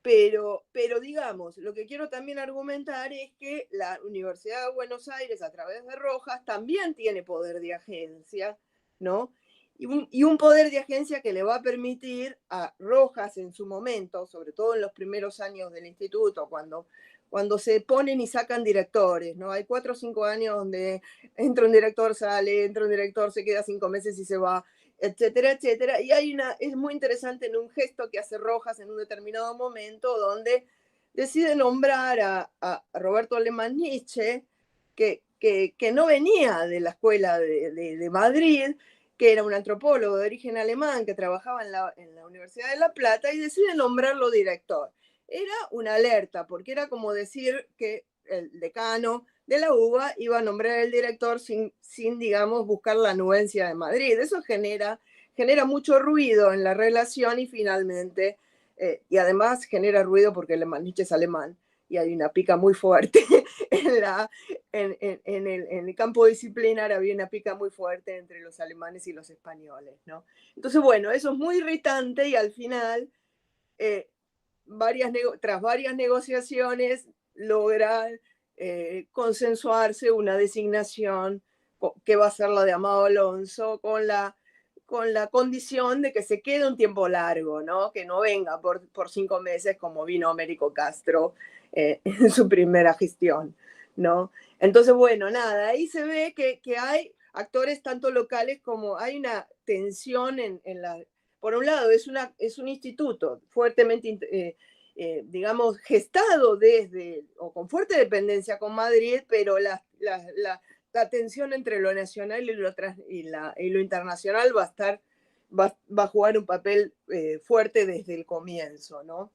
Pero digamos, lo que quiero también argumentar es que la Universidad de Buenos Aires, a través de Rojas, también tiene poder de agencia, ¿no? y un poder de agencia que le va a permitir a Rojas en su momento, sobre todo en los primeros años del instituto, cuando se ponen y sacan directores, ¿no? Hay 4 o 5 años donde entra un director, sale, entra un director, se queda 5 meses y se va, etcétera, etcétera. Y es muy interesante en un gesto que hace Rojas en un determinado momento donde decide nombrar a Roberto Alemán Nietzsche, que no venía de la escuela de Madrid, que era un antropólogo de origen alemán que trabajaba en la Universidad de La Plata, y decide nombrarlo director. Era una alerta, porque era como decir que el decano de la UBA iba a nombrar el director sin digamos, buscar la anuencia de Madrid. Eso genera mucho ruido en la relación y finalmente, y además genera ruido porque Nietzsche es alemán y hay una pica muy fuerte en el campo disciplinar, había una pica muy fuerte entre los alemanes y los españoles, ¿no? Entonces, bueno, eso es muy irritante y al final, tras varias negociaciones, logra consensuarse una designación que va a ser la de Amado Alonso, con la condición de que se quede un tiempo largo, ¿no? Que no venga por 5 meses como vino Américo Castro en su primera gestión, ¿no? Entonces, bueno, nada, ahí se ve que hay actores tanto locales como hay una tensión en la... Por un lado, es un instituto fuertemente, digamos, gestado desde, o con fuerte dependencia con Madrid, pero la tensión entre lo nacional y lo internacional va a jugar un papel fuerte desde el comienzo, ¿no?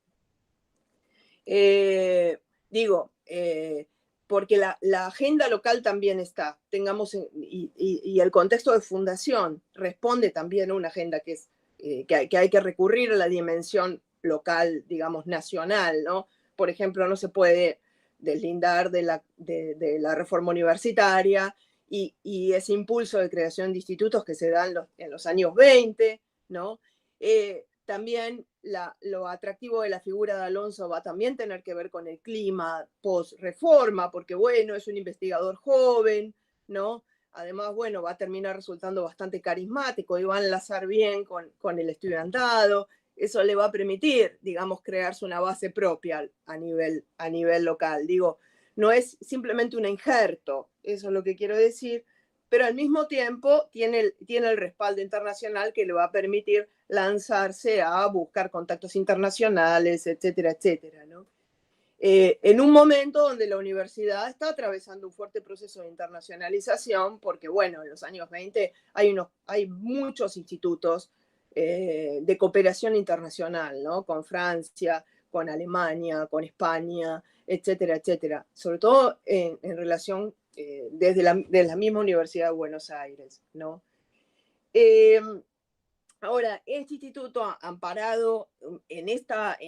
Porque la agenda local también está, y el contexto de fundación responde también a una agenda que hay que recurrir a la dimensión local, digamos, nacional, ¿no? Por ejemplo, no se puede deslindar de la reforma universitaria y ese impulso de creación de institutos que se dan en los años 20, ¿no? También lo atractivo de la figura de Alonso va a también tener que ver con el clima post-reforma, porque, bueno, es un investigador joven, ¿no? Además, bueno, va a terminar resultando bastante carismático y va a enlazar bien con el estudiantado. Eso le va a permitir, digamos, crearse una base propia a nivel local. Digo, no es simplemente un injerto, eso es lo que quiero decir, pero al mismo tiempo tiene el respaldo internacional que le va a permitir lanzarse a buscar contactos internacionales, etcétera, etcétera, ¿no? En un momento donde la universidad está atravesando un fuerte proceso de internacionalización, porque, bueno, en los años 20 hay muchos institutos de cooperación internacional, ¿no? Con Francia, con Alemania, con España, etcétera, etcétera. Sobre todo en relación desde la misma Universidad de Buenos Aires, ¿no? Ahora, este instituto, amparado en esta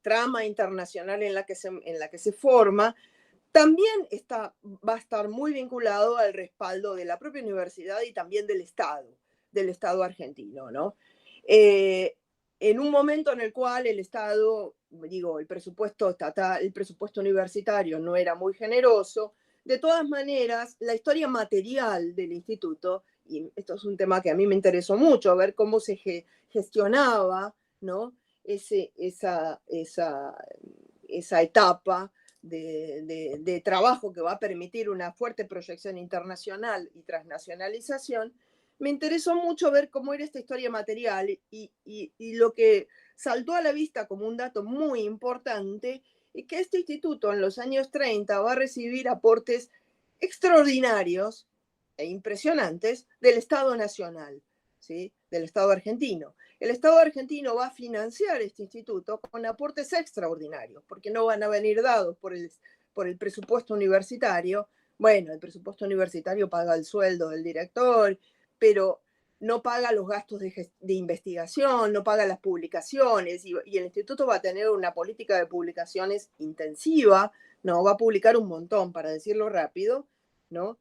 trama internacional en la que se forma, también va a estar muy vinculado al respaldo de la propia universidad y también del Estado argentino, ¿no? En un momento en el cual el Estado, digo, el presupuesto estatal, el presupuesto universitario no era muy generoso, de todas maneras, la historia material del instituto, y esto es un tema que a mí me interesó mucho, ver cómo se gestionaba, ¿no? esa etapa de trabajo que va a permitir una fuerte proyección internacional y transnacionalización, me interesó mucho ver cómo era esta historia material y lo que saltó a la vista como un dato muy importante es que este instituto en los años 30 va a recibir aportes extraordinarios e impresionantes del Estado Nacional, ¿sí? Del Estado argentino. El Estado argentino va a financiar este instituto con aportes extraordinarios, porque no van a venir dados por el presupuesto universitario. Bueno, el presupuesto universitario paga el sueldo del director, pero no paga los gastos de investigación, no paga las publicaciones, y el instituto va a tener una política de publicaciones intensiva, ¿no? Va a publicar un montón, para decirlo rápido, ¿no?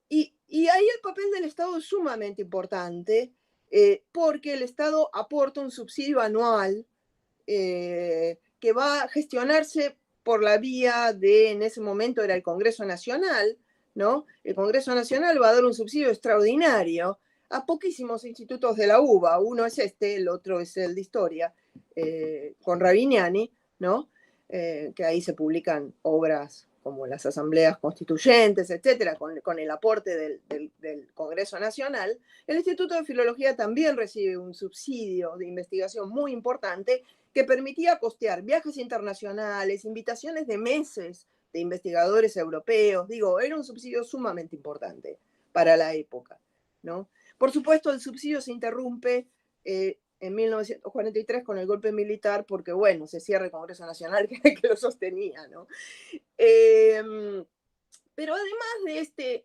Y ahí el papel del Estado es sumamente importante, porque el Estado aporta un subsidio anual que va a gestionarse por la vía en ese momento era el Congreso Nacional, ¿no? El Congreso Nacional va a dar un subsidio extraordinario a poquísimos institutos de la UBA. Uno es este, el otro es el de Historia, con Ravignani, ¿no? Que ahí se publican obras como las asambleas constituyentes, etcétera, con el aporte del Congreso Nacional. El Instituto de Filología también recibe un subsidio de investigación muy importante que permitía costear viajes internacionales, invitaciones de meses de investigadores europeos. Digo, era un subsidio sumamente importante para la época, ¿no? Por supuesto, el subsidio se interrumpe en 1943 con el golpe militar porque, bueno, se cierra el Congreso Nacional que lo sostenía, ¿no? Pero además de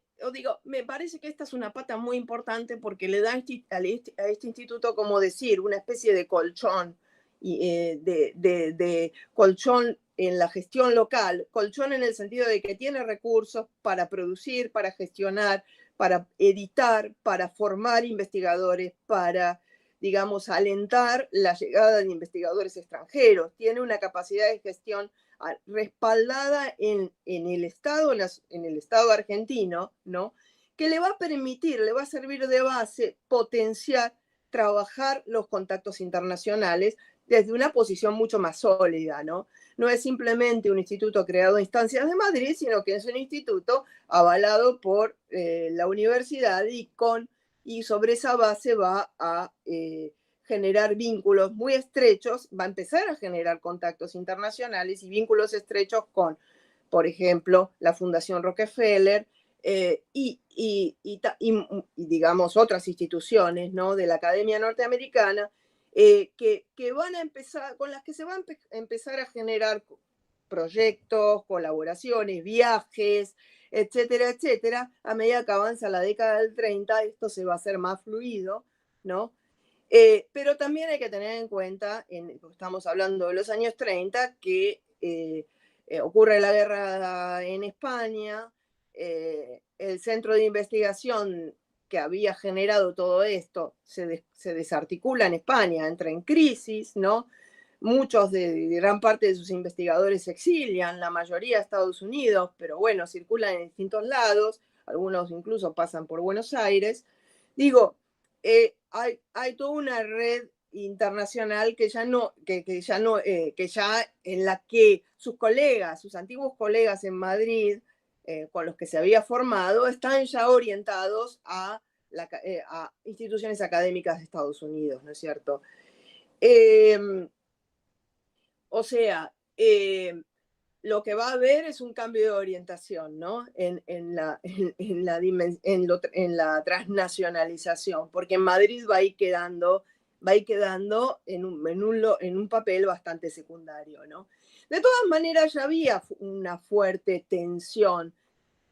me parece que esta es una pata muy importante porque le da a este instituto, como decir, una especie de colchón, de colchón en la gestión local, colchón en el sentido de que tiene recursos para producir, para gestionar, para editar, para formar investigadores, para, digamos, alentar la llegada de investigadores extranjeros. Tiene una capacidad de gestión respaldada en el Estado argentino, ¿no? Que le va a permitir, le va a servir de base potenciar, trabajar los contactos internacionales desde una posición mucho más sólida, ¿no? No es simplemente un instituto creado a instancias de Madrid, sino que es un instituto avalado por la universidad y sobre esa base va a generar vínculos muy estrechos, va a empezar a generar contactos internacionales y vínculos estrechos con, por ejemplo, la Fundación Rockefeller y digamos, otras instituciones, ¿no? De la Academia Norteamericana, que van a empezar, con las que se van a empezar a generar proyectos, colaboraciones, viajes, etcétera, etcétera. A medida que avanza la década del 30, esto se va a hacer más fluido, ¿no? Pero también hay que tener en cuenta, estamos hablando de los años 30, que ocurre la guerra en España, el centro de investigación que había generado todo esto se desarticula en España, entra en crisis, ¿no? Muchos de gran parte de sus investigadores se exilian, la mayoría a Estados Unidos, pero bueno, circulan en distintos lados, algunos incluso pasan por Buenos Aires. Digo, hay toda una red internacional que ya en la que sus colegas, sus antiguos colegas en Madrid, con los que se había formado, están ya orientados a instituciones académicas de Estados Unidos, ¿no es cierto? O sea, lo que va a haber es un cambio de orientación, ¿no? En la transnacionalización, porque en Madrid va a ir quedando en un papel bastante secundario, ¿no? De todas maneras, ya había una fuerte tensión,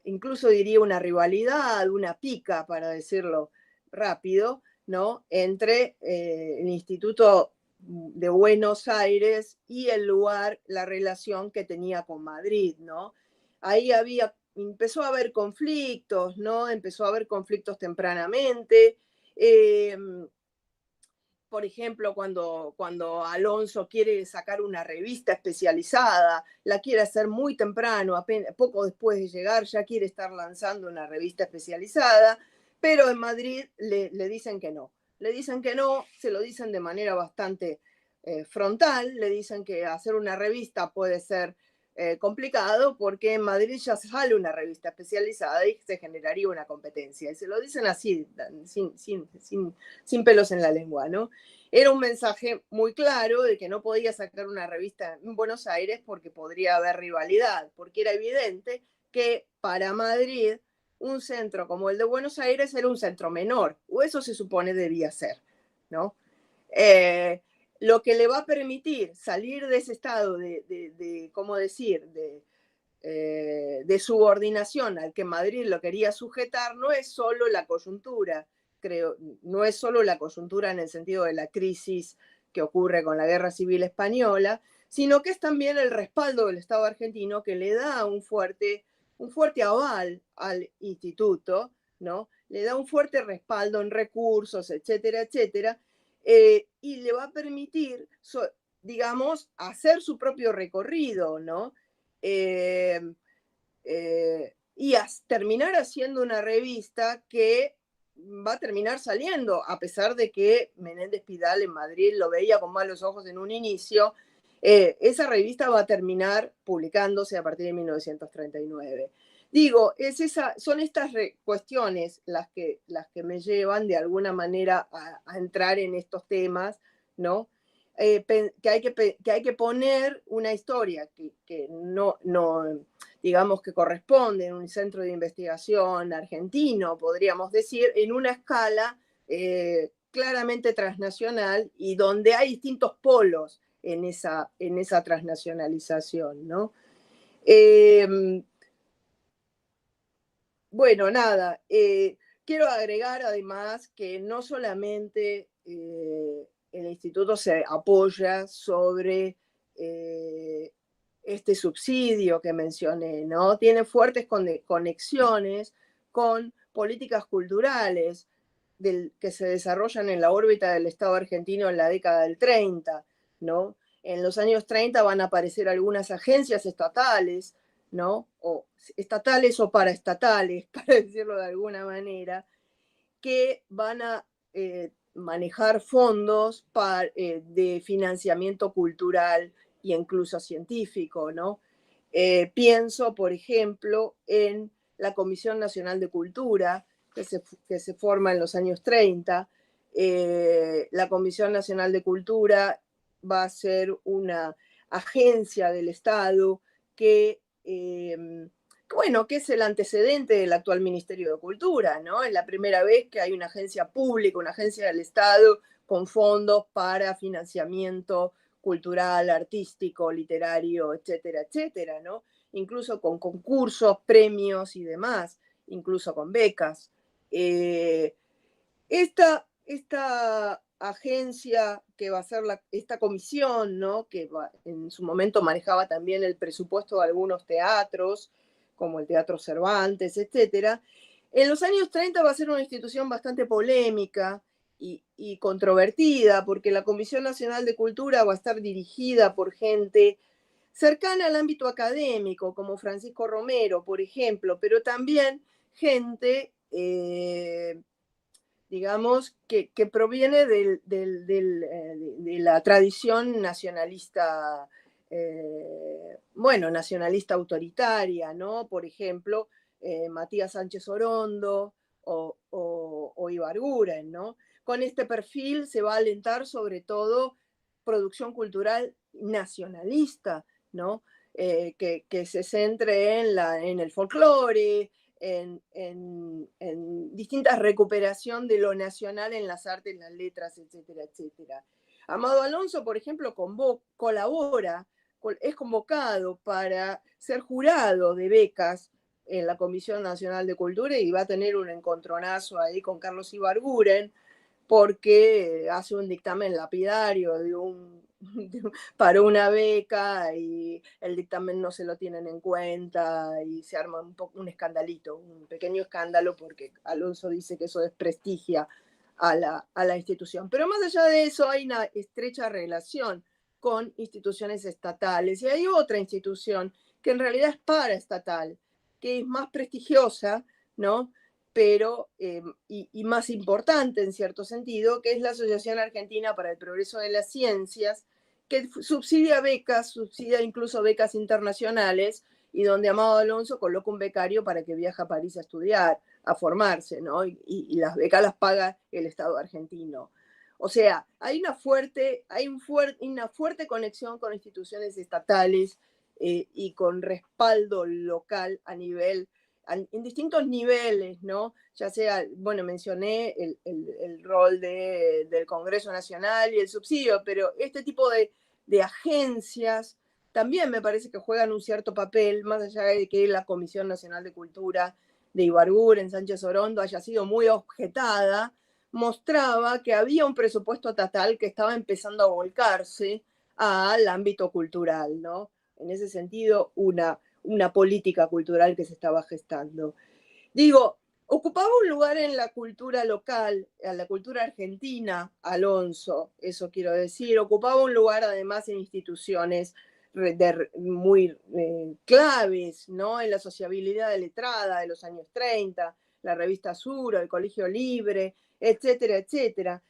incluso diría una rivalidad, una pica, para decirlo rápido, ¿no? Entre el Instituto de Buenos Aires y el lugar, la relación que tenía con Madrid, ¿no? Ahí empezó a haber conflictos, ¿no? Empezó a haber conflictos tempranamente. Por ejemplo, cuando Alonso quiere sacar una revista especializada, la quiere hacer muy temprano, poco después de llegar, ya quiere estar lanzando una revista especializada, pero en Madrid le dicen que no. Le dicen que no, se lo dicen de manera bastante frontal, le dicen que hacer una revista puede ser complicado porque en Madrid ya sale una revista especializada y se generaría una competencia. Y se lo dicen así, sin pelos en la lengua, ¿no? Era un mensaje muy claro de que no podía sacar una revista en Buenos Aires porque podría haber rivalidad, porque era evidente que para Madrid un centro como el de Buenos Aires era un centro menor, o eso se supone debía ser, ¿no? Lo que le va a permitir salir de ese estado ¿cómo decir?, de subordinación al que Madrid lo quería sujetar, no es solo la coyuntura, creo, no es solo la coyuntura en el sentido de la crisis que ocurre con la Guerra Civil Española, sino que es también el respaldo del Estado argentino que le da un fuerte aval al instituto, ¿no? Le da un fuerte respaldo en recursos, etcétera, etcétera, y le va a permitir, digamos, hacer su propio recorrido, ¿no? Y terminar haciendo una revista que va a terminar saliendo, a pesar de que Menéndez Pidal en Madrid lo veía con malos ojos en un inicio. Esa revista va a terminar publicándose a partir de 1939. Digo, son estas cuestiones las que me llevan de alguna manera a entrar en estos temas, ¿no? Que hay que poner una historia que no, digamos, que corresponde en un centro de investigación argentino, podríamos decir, en una escala claramente transnacional y donde hay distintos polos en esa transnacionalización, ¿no? Bueno, nada, quiero agregar además que no solamente el instituto se apoya sobre este subsidio que mencioné, ¿no? Tiene fuertes conexiones con políticas culturales que se desarrollan en la órbita del Estado argentino en la década del 30, ¿no? En los años 30 van a aparecer algunas agencias estatales, ¿no? O estatales o paraestatales, para decirlo de alguna manera, que van a manejar fondos de financiamiento cultural e incluso científico, ¿no? Pienso, por ejemplo, en la Comisión Nacional de Cultura, que se forma en los años 30. La Comisión Nacional de Cultura va a ser una agencia del Estado que es el antecedente del actual Ministerio de Cultura, ¿no? Es la primera vez que hay una agencia pública, una agencia del Estado con fondos para financiamiento cultural, artístico, literario, etcétera, etcétera, ¿no? Incluso con concursos, premios y demás, incluso con becas. Esta agencia que va a ser esta comisión, ¿no? Que en su momento manejaba también el presupuesto de algunos teatros, como el Teatro Cervantes, etcétera. En los años 30 va a ser una institución bastante polémica y controvertida, porque la Comisión Nacional de Cultura va a estar dirigida por gente cercana al ámbito académico, como Francisco Romero, por ejemplo, pero también gente digamos, que proviene de la tradición nacionalista, nacionalista autoritaria, ¿no? Por ejemplo, Matías Sánchez Orondo o Ibarguren, ¿no? Con este perfil se va a alentar sobre todo producción cultural nacionalista, ¿no? Que se centre en el folclore, en distintas recuperación de lo nacional en las artes, en las letras, etcétera, etcétera. Amado Alonso, por ejemplo, colabora, es convocado para ser jurado de becas en la Comisión Nacional de Cultura y va a tener un encontronazo ahí con Carlos Ibarguren porque hace un dictamen lapidario para una beca y el dictamen no se lo tienen en cuenta y se arma un escandalito, un pequeño escándalo porque Alonso dice que eso desprestigia a la institución. Pero más allá de eso hay una estrecha relación con instituciones estatales y hay otra institución que en realidad es paraestatal, que es más prestigiosa, ¿no? Pero, y más importante en cierto sentido, que es la Asociación Argentina para el Progreso de las Ciencias, que subsidia incluso becas internacionales, y donde Amado Alonso coloca un becario para que viaje a París a estudiar, a formarse, ¿no? Y las becas las paga el Estado argentino. O sea, hay una fuerte conexión con instituciones estatales y con respaldo local en distintos niveles, ¿no? Ya sea, mencioné el rol del Congreso Nacional y el subsidio, pero este tipo de agencias también me parece que juegan un cierto papel, más allá de que la Comisión Nacional de Cultura de Ibarguren, Sánchez Orondo, haya sido muy objetada, mostraba que había un presupuesto estatal que estaba empezando a volcarse al ámbito cultural, ¿no? En ese sentido, una política cultural que se estaba gestando. Digo, ocupaba un lugar en la cultura local, en la cultura argentina, Alonso, eso quiero decir, ocupaba un lugar además en instituciones muy claves, ¿no? En la sociabilidad letrada de los años 30, la revista Sur, el Colegio Libre, etcétera, etcétera.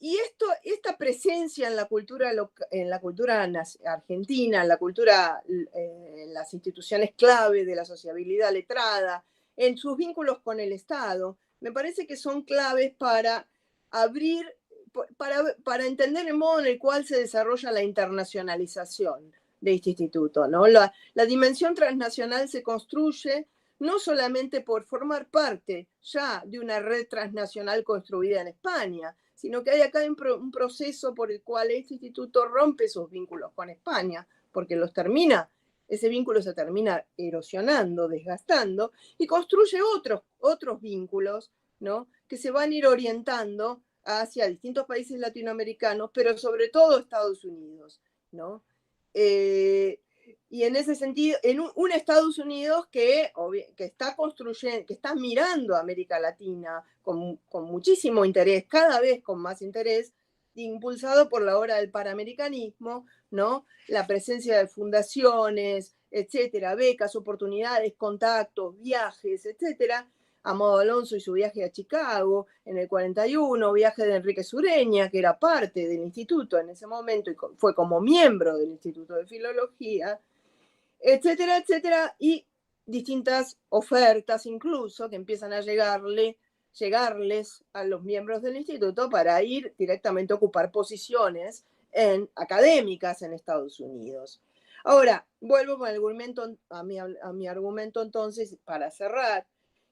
Y esta presencia en la cultura argentina, en la cultura, en las instituciones clave de la sociabilidad letrada, en sus vínculos con el Estado, me parece que son claves para abrir, para entender el modo en el cual se desarrolla la internacionalización de este instituto, ¿no? La dimensión transnacional se construye no solamente por formar parte ya de una red transnacional construida en España, sino que hay acá un proceso por el cual este instituto rompe sus vínculos con España, porque ese vínculo se termina erosionando, desgastando, y construye otros vínculos, ¿no? Que se van a ir orientando hacia distintos países latinoamericanos, pero sobre todo Estados Unidos, ¿no? Y en ese sentido, en un Estados Unidos que está construyendo, que está mirando a América Latina con muchísimo interés, cada vez con más interés, impulsado por la hora del panamericanismo, ¿no? La presencia de fundaciones, etcétera, becas, oportunidades, contactos, viajes, etcétera. Amado Alonso y su viaje a Chicago en el 41, viaje de Enrique Sureña, que era parte del instituto en ese momento y fue como miembro del Instituto de Filología, etcétera, etcétera, y distintas ofertas incluso que empiezan a llegarles a los miembros del instituto para ir directamente a ocupar posiciones académicas en Estados Unidos. Ahora, vuelvo a mi argumento entonces para cerrar,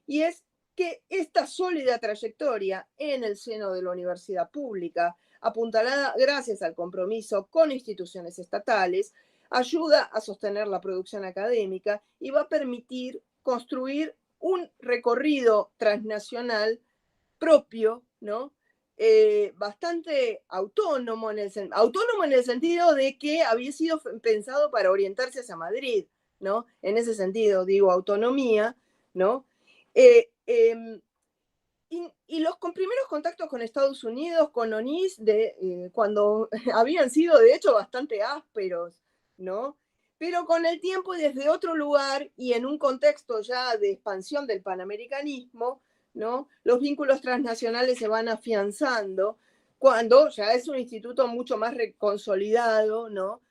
y es que esta sólida trayectoria en el seno de la universidad pública, apuntalada gracias al compromiso con instituciones estatales, ayuda a sostener la producción académica y va a permitir construir un recorrido transnacional propio, ¿no? Bastante autónomo en el sentido de que había sido pensado para orientarse hacia Madrid, ¿no? En ese sentido, digo, autonomía, ¿no? Y los primeros contactos con Estados Unidos, con ONIS, cuando habían sido de hecho bastante ásperos, ¿no? Pero con el tiempo y desde otro lugar y en un contexto ya de expansión del panamericanismo, ¿no? Los vínculos transnacionales se van afianzando cuando ya es un instituto mucho más consolidado, ¿no?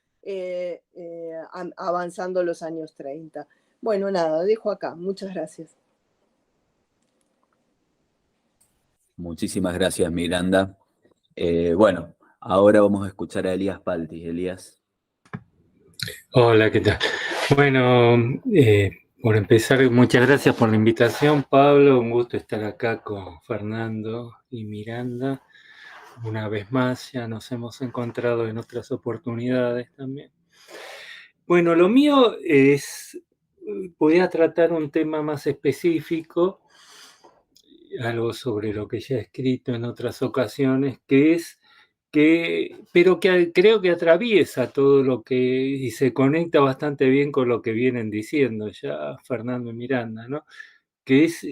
Avanzando los años 30. Bueno, nada, dejo acá. Muchas gracias. Muchísimas gracias, Miranda. Bueno, ahora vamos a escuchar a Elías Palti. Elías. Hola, ¿qué tal? Bueno, por empezar, muchas gracias por la invitación, Pablo. Un gusto estar acá con Fernando y Miranda. Una vez más, ya nos hemos encontrado en otras oportunidades también. Bueno, lo mío voy a tratar un tema más específico, algo sobre lo que ya he escrito en otras ocasiones, pero que creo que atraviesa todo lo que, y se conecta bastante bien con lo que vienen diciendo ya Fernando y Miranda, ¿no? Que es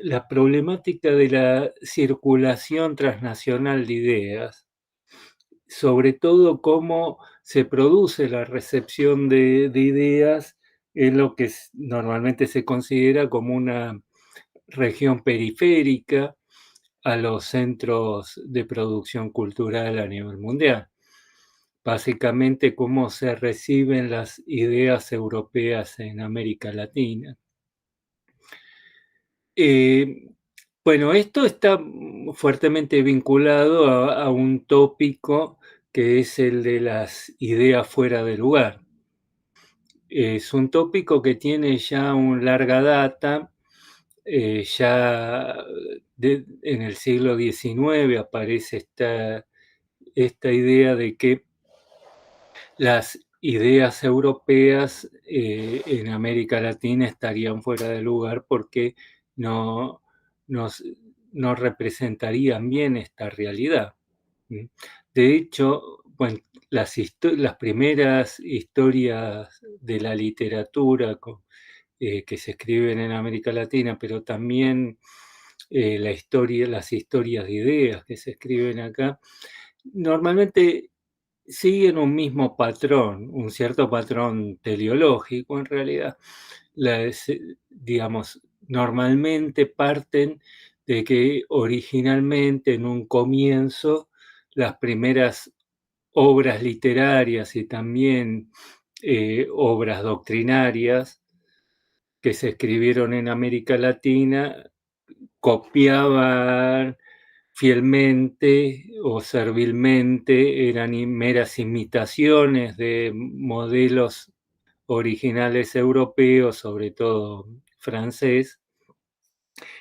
la problemática de la circulación transnacional de ideas, sobre todo cómo se produce la recepción de ideas en lo que normalmente se considera como una región periférica a los centros de producción cultural a nivel mundial. Básicamente, cómo se reciben las ideas europeas en América Latina. Bueno, esto está fuertemente vinculado a un tópico que es el de las ideas fuera de lugar. Es un tópico que tiene ya una larga data. Ya en el siglo XIX aparece esta idea de que las ideas europeas en América Latina estarían fuera de lugar porque no representarían bien esta realidad. De hecho, bueno, las primeras historias de la literatura que se escriben en América Latina, pero también las historias de ideas que se escriben acá, normalmente siguen un mismo patrón, un cierto patrón teleológico en realidad. digamos, normalmente parten de que originalmente en un comienzo las primeras obras literarias y también obras doctrinarias que se escribieron en América Latina copiaban fielmente o servilmente, eran meras imitaciones de modelos originales europeos, sobre todo francés,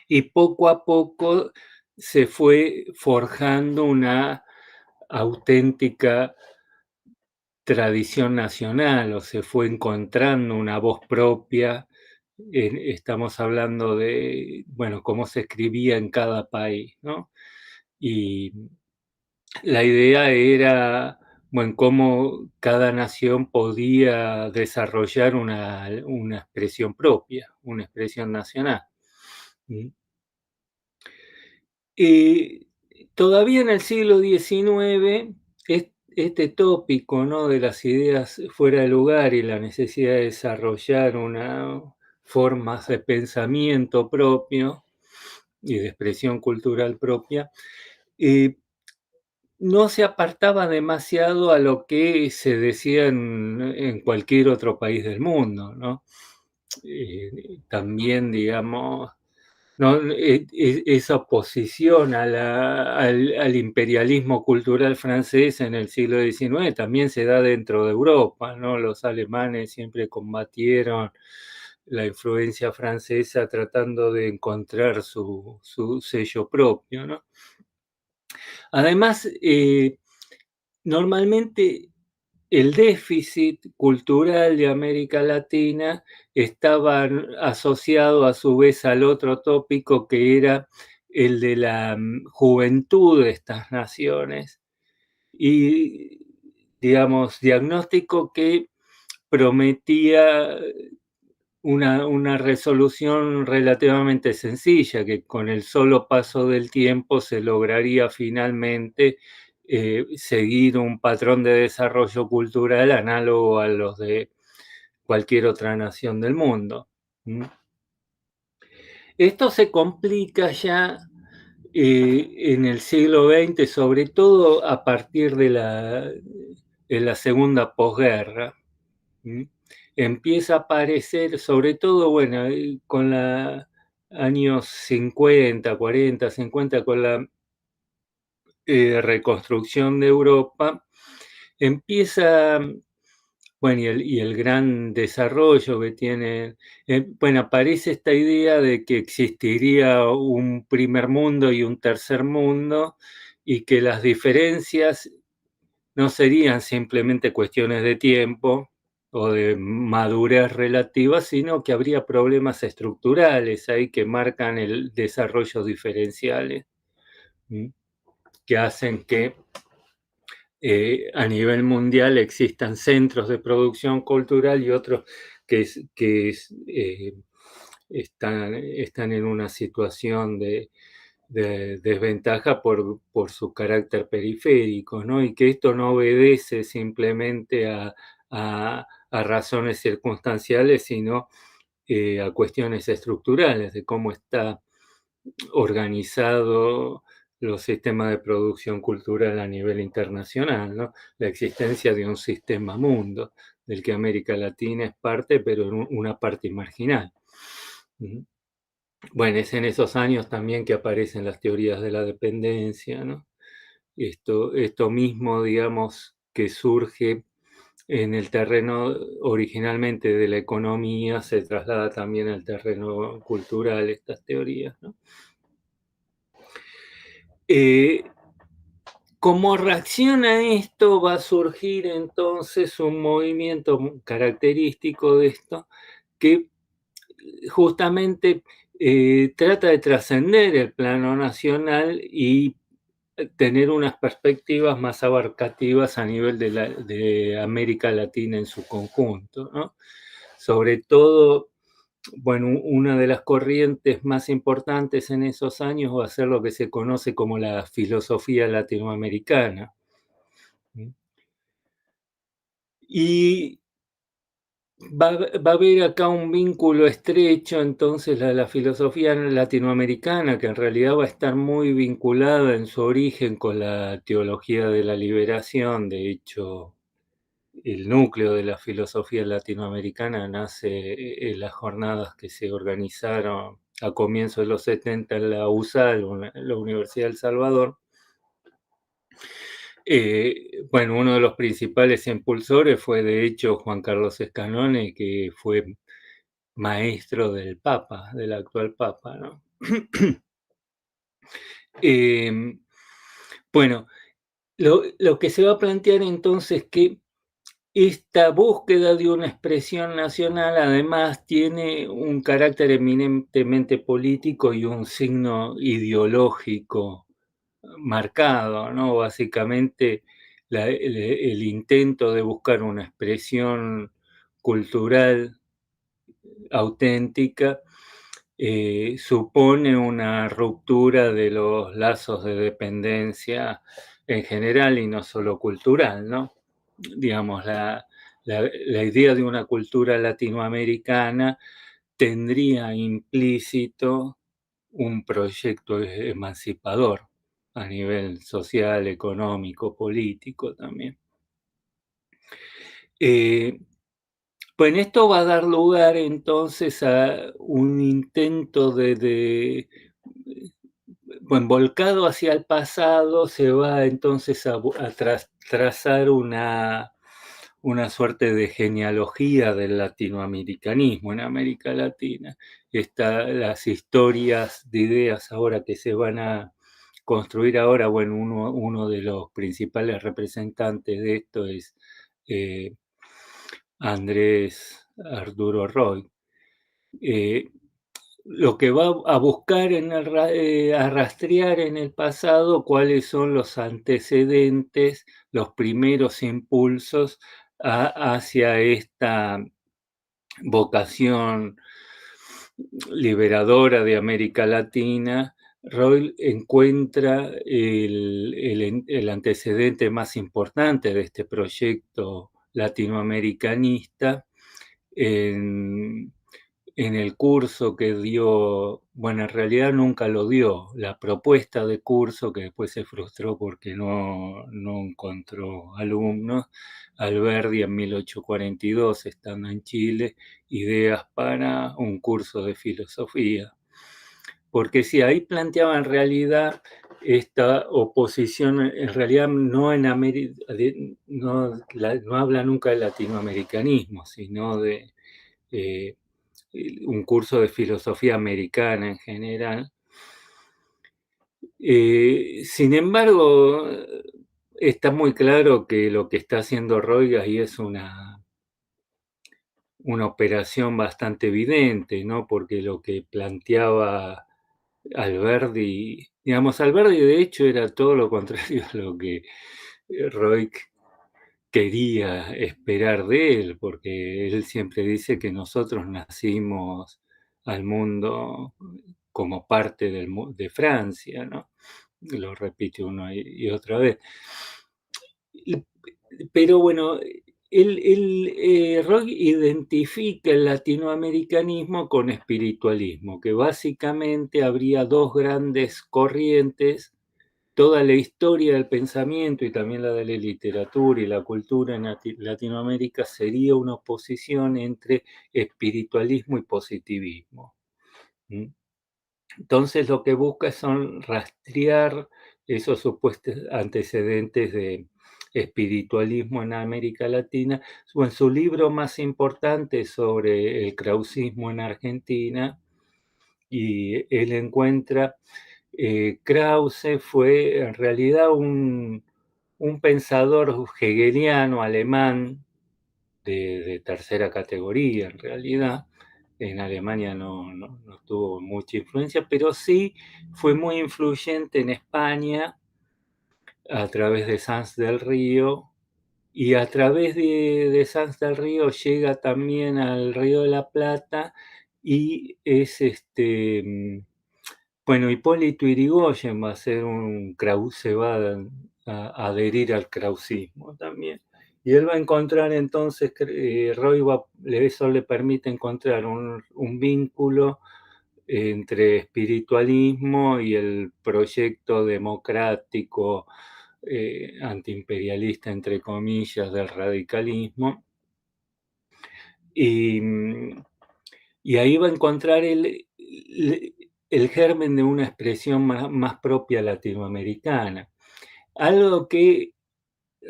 y poco a poco se fue forjando una auténtica tradición nacional, o se fue encontrando una voz propia. Estamos hablando de, bueno, cómo se escribía en cada país, ¿no? Y la idea era, bueno, cómo cada nación podía desarrollar una expresión propia, una expresión nacional. ¿Mm? Y todavía en el siglo XIX, este tópico, ¿no?, de las ideas fuera de lugar y la necesidad de desarrollar una formas de pensamiento propio y de expresión cultural propia, no se apartaba demasiado a lo que se decía en cualquier otro país del mundo, ¿no? También, digamos, ¿no? Esa oposición al imperialismo cultural francés en el siglo XIX también se da dentro de Europa, ¿no? Los alemanes siempre combatieron la influencia francesa tratando de encontrar su sello propio, ¿no? Además, normalmente el déficit cultural de América Latina estaba asociado a su vez al otro tópico que era el de la juventud de estas naciones y, digamos, diagnóstico que prometía una resolución relativamente sencilla, que con el solo paso del tiempo se lograría finalmente seguir un patrón de desarrollo cultural análogo a los de cualquier otra nación del mundo. ¿Mm? Esto se complica ya en el siglo XX, sobre todo a partir de la segunda posguerra. ¿Mm? Empieza a aparecer, sobre todo, bueno, con los años 50, 40, 50, con la reconstrucción de Europa, empieza, bueno, y el gran desarrollo que tiene, bueno, aparece esta idea de que existiría un primer mundo y un tercer mundo, y que las diferencias no serían simplemente cuestiones de tiempo o de madurez relativa, sino que habría problemas estructurales ahí que marcan el desarrollo diferenciales, que hacen que a nivel mundial existan centros de producción cultural y otros que están en una situación de desventaja por su carácter periférico, ¿no? Y que esto no obedece simplemente a razones circunstanciales, sino a cuestiones estructurales de cómo está organizado los sistemas de producción cultural a nivel internacional, ¿no? La existencia de un sistema mundo, del que América Latina es parte, pero una parte marginal. Bueno, es en esos años también que aparecen las teorías de la dependencia, ¿no? Esto mismo, digamos, que surge en el terreno originalmente de la economía, se traslada también al terreno cultural, estas teorías, ¿no? Como reacción a esto va a surgir entonces un movimiento característico de esto que justamente trata de trascender el plano nacional y tener unas perspectivas más abarcativas a nivel de América Latina en su conjunto, ¿no? Sobre todo, bueno, una de las corrientes más importantes en esos años va a ser lo que se conoce como la filosofía latinoamericana. Y va a haber acá un vínculo estrecho, entonces, la filosofía latinoamericana, que en realidad va a estar muy vinculada en su origen con la teología de la liberación. De hecho, el núcleo de la filosofía latinoamericana nace en las jornadas que se organizaron a comienzos de los 70 en la USAL, la Universidad del Salvador. Bueno, uno de los principales impulsores fue, de hecho, Juan Carlos Escanone, que fue maestro del Papa, del actual Papa, ¿no? Bueno, lo que se va a plantear entonces es que esta búsqueda de una expresión nacional además tiene un carácter eminentemente político y un signo ideológico marcado, ¿no? Básicamente el intento de buscar una expresión cultural auténtica supone una ruptura de los lazos de dependencia en general y no solo cultural, ¿no? Digamos, la idea de una cultura latinoamericana tendría implícito un proyecto emancipador a nivel social, económico, político también. Pues esto va a dar lugar entonces a un intento bueno, volcado hacia el pasado, se va entonces a trazar una suerte de genealogía del latinoamericanismo en América Latina. Las historias de ideas ahora que se van a construir ahora, bueno, uno de los principales representantes de esto es Andrés Arturo Roy. Lo que va a buscar a rastrear en el pasado cuáles son los antecedentes, los primeros impulsos hacia esta vocación liberadora de América Latina. Roy encuentra el antecedente más importante de este proyecto latinoamericanista en el curso que dio, bueno, en realidad nunca lo dio, la propuesta de curso, que después se frustró porque no encontró alumnos, Alberdi en 1842, estando en Chile, ideas para un curso de filosofía. Porque sí, ahí planteaba en realidad esta oposición, en realidad no en América, no habla nunca de latinoamericanismo, sino de un curso de filosofía americana en general. Sin embargo, está muy claro que lo que está haciendo Roigas y es una operación bastante evidente, ¿no? Porque lo que planteaba Alberdi, digamos, Alberdi de hecho era todo lo contrario a lo que Roig quería esperar de él, porque él siempre dice que nosotros nacimos al mundo como parte de Francia, ¿no? Lo repite una y otra vez. Pero bueno, Roig identifica el latinoamericanismo con espiritualismo, que básicamente habría dos grandes corrientes. Toda la historia del pensamiento y también la de la literatura y la cultura en Latinoamérica sería una oposición entre espiritualismo y positivismo. Entonces lo que busca son rastrear esos supuestos antecedentes de espiritualismo en América Latina. En su libro más importante sobre el krausismo en Argentina, y él encuentra Krause fue en realidad un pensador hegeliano alemán de tercera categoría, en realidad. En Alemania no tuvo mucha influencia, pero sí fue muy influyente en España a través de Sanz del Río, y a través de Sanz del Río llega también al Río de la Plata, y es bueno, Hipólito Yrigoyen va a ser se va a adherir al krausismo también. Y él va a encontrar entonces, eso le permite encontrar un vínculo entre espiritualismo y el proyecto democrático, antiimperialista, entre comillas, del radicalismo. Y ahí va a encontrar el germen de una expresión más propia latinoamericana. Algo que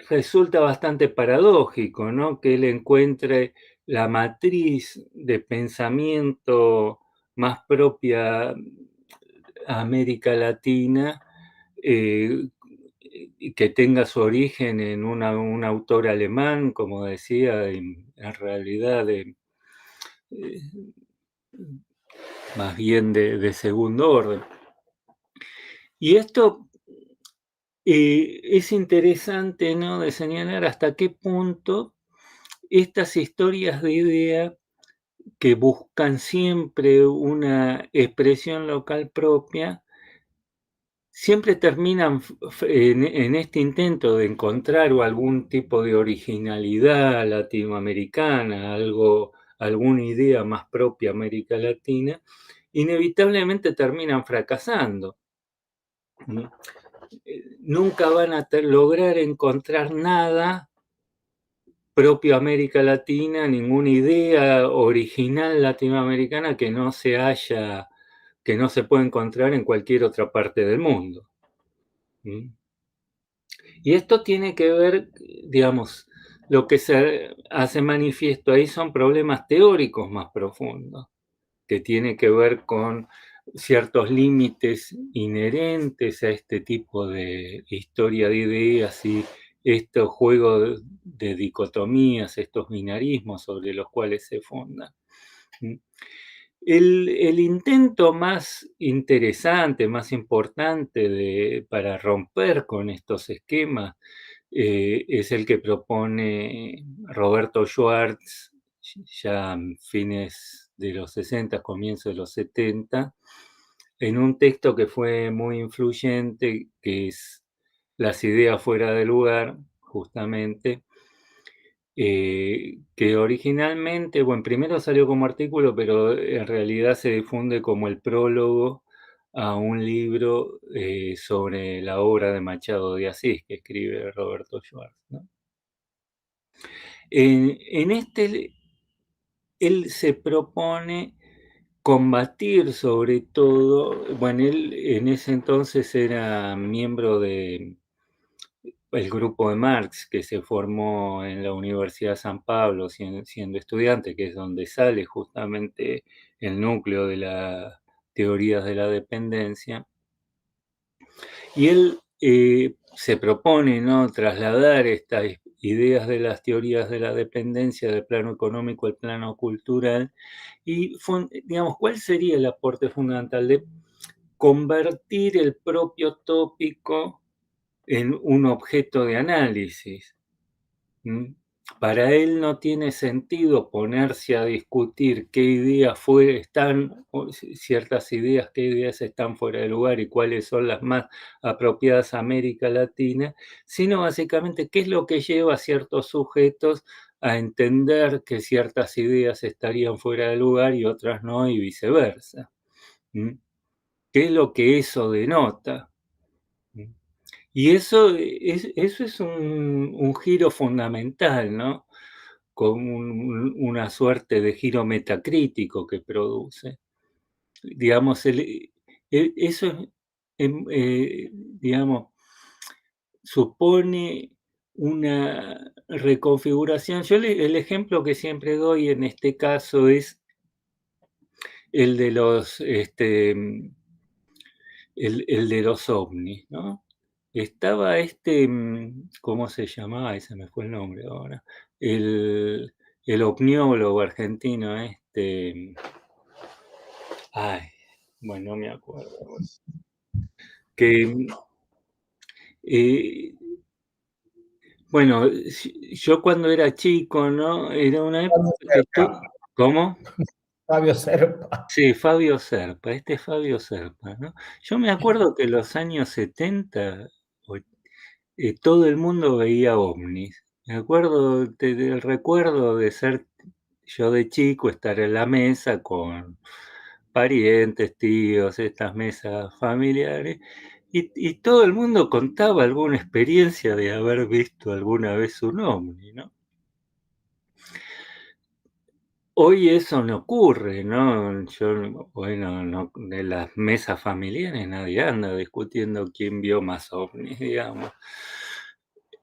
resulta bastante paradójico, ¿no? Que él encuentre la matriz de pensamiento más propia a América Latina, y que tenga su origen en un autor alemán, como decía, en realidad más bien de segundo orden. Y esto es interesante, ¿no?, de señalar hasta qué punto estas historias de idea que buscan siempre una expresión local propia, siempre terminan en este intento de encontrar algún tipo de originalidad latinoamericana, alguna idea más propia América Latina, inevitablemente terminan fracasando. Nunca van a lograr encontrar nada propio América Latina, ninguna idea original latinoamericana que no se pueda encontrar en cualquier otra parte del mundo. Y esto tiene que ver, digamos, lo que se hace manifiesto ahí son problemas teóricos más profundos, que tiene que ver con ciertos límites inherentes a este tipo de historia de ideas y estos juegos de dicotomías, estos binarismos sobre los cuales se fundan. El intento más interesante, más importante para romper con estos esquemas es el que propone Roberto Schwartz ya a fines de los 60, comienzos de los 70, en un texto que fue muy influyente, que es Las ideas fuera de lugar, justamente, que originalmente, bueno, primero salió como artículo, pero en realidad se difunde como el prólogo a un libro sobre la obra de Machado de Asís, que escribe Roberto Schwartz, ¿no? En este, él se propone combatir sobre todo, bueno, él en ese entonces era miembro del grupo de Marx, que se formó en la Universidad de San Pablo siendo estudiante, que es donde sale justamente el núcleo de las teorías de la dependencia. Y él se propone, ¿no?, trasladar estas ideas de las teorías de la dependencia del plano económico al plano cultural. Y, digamos, ¿cuál sería el aporte fundamental de convertir el propio tópico en un objeto de análisis? Para él no tiene sentido ponerse a discutir qué ideas ciertas ideas, qué ideas están fuera de lugar y cuáles son las más apropiadas a América Latina, sino básicamente qué es lo que lleva a ciertos sujetos a entender que ciertas ideas estarían fuera de lugar y otras no, y viceversa. ¿Qué es lo que eso denota? Y eso es un giro fundamental, ¿no? Con una suerte de giro metacrítico que produce. Digamos, eso digamos, supone una reconfiguración. El ejemplo que siempre doy en este caso es el de los ovnis, ¿no? Estaba ¿cómo se llamaba? Ese me fue el nombre ahora. El ovniólogo argentino, bueno, no me acuerdo. Que, bueno, yo cuando era chico, ¿no? Era una época que ¿Cómo? Fabio Serpa. Sí, Fabio Serpa, es Fabio Serpa, ¿no? Yo me acuerdo que en los años 70 todo el mundo veía ovnis Me acuerdo del recuerdo de ser yo de chico, estar en la mesa con parientes, tíos, estas mesas familiares, y todo el mundo contaba alguna experiencia de haber visto alguna vez un ovni, ¿no? Hoy eso no ocurre, ¿no? Bueno, no, de las mesas familiares nadie anda discutiendo quién vio más ovnis, digamos.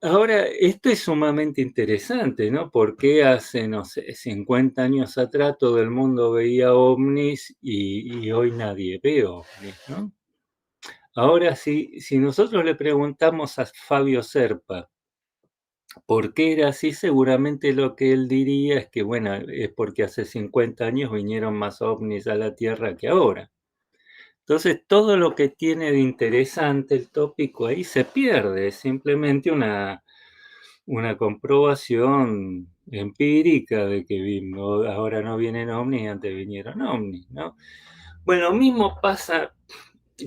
Ahora, esto es sumamente interesante, ¿no? Porque hace, no sé, 50 años atrás todo el mundo veía ovnis y hoy nadie ve ovnis, ¿no? Ahora, si nosotros le preguntamos a Fabio Serpa por qué era así, seguramente lo que él diría es que, bueno, es porque hace 50 años vinieron más ovnis a la Tierra que ahora. Entonces, todo lo que tiene de interesante el tópico ahí se pierde, es simplemente una comprobación empírica de que ahora no vienen ovnis, antes vinieron ovnis, ¿no? Bueno, mismo pasa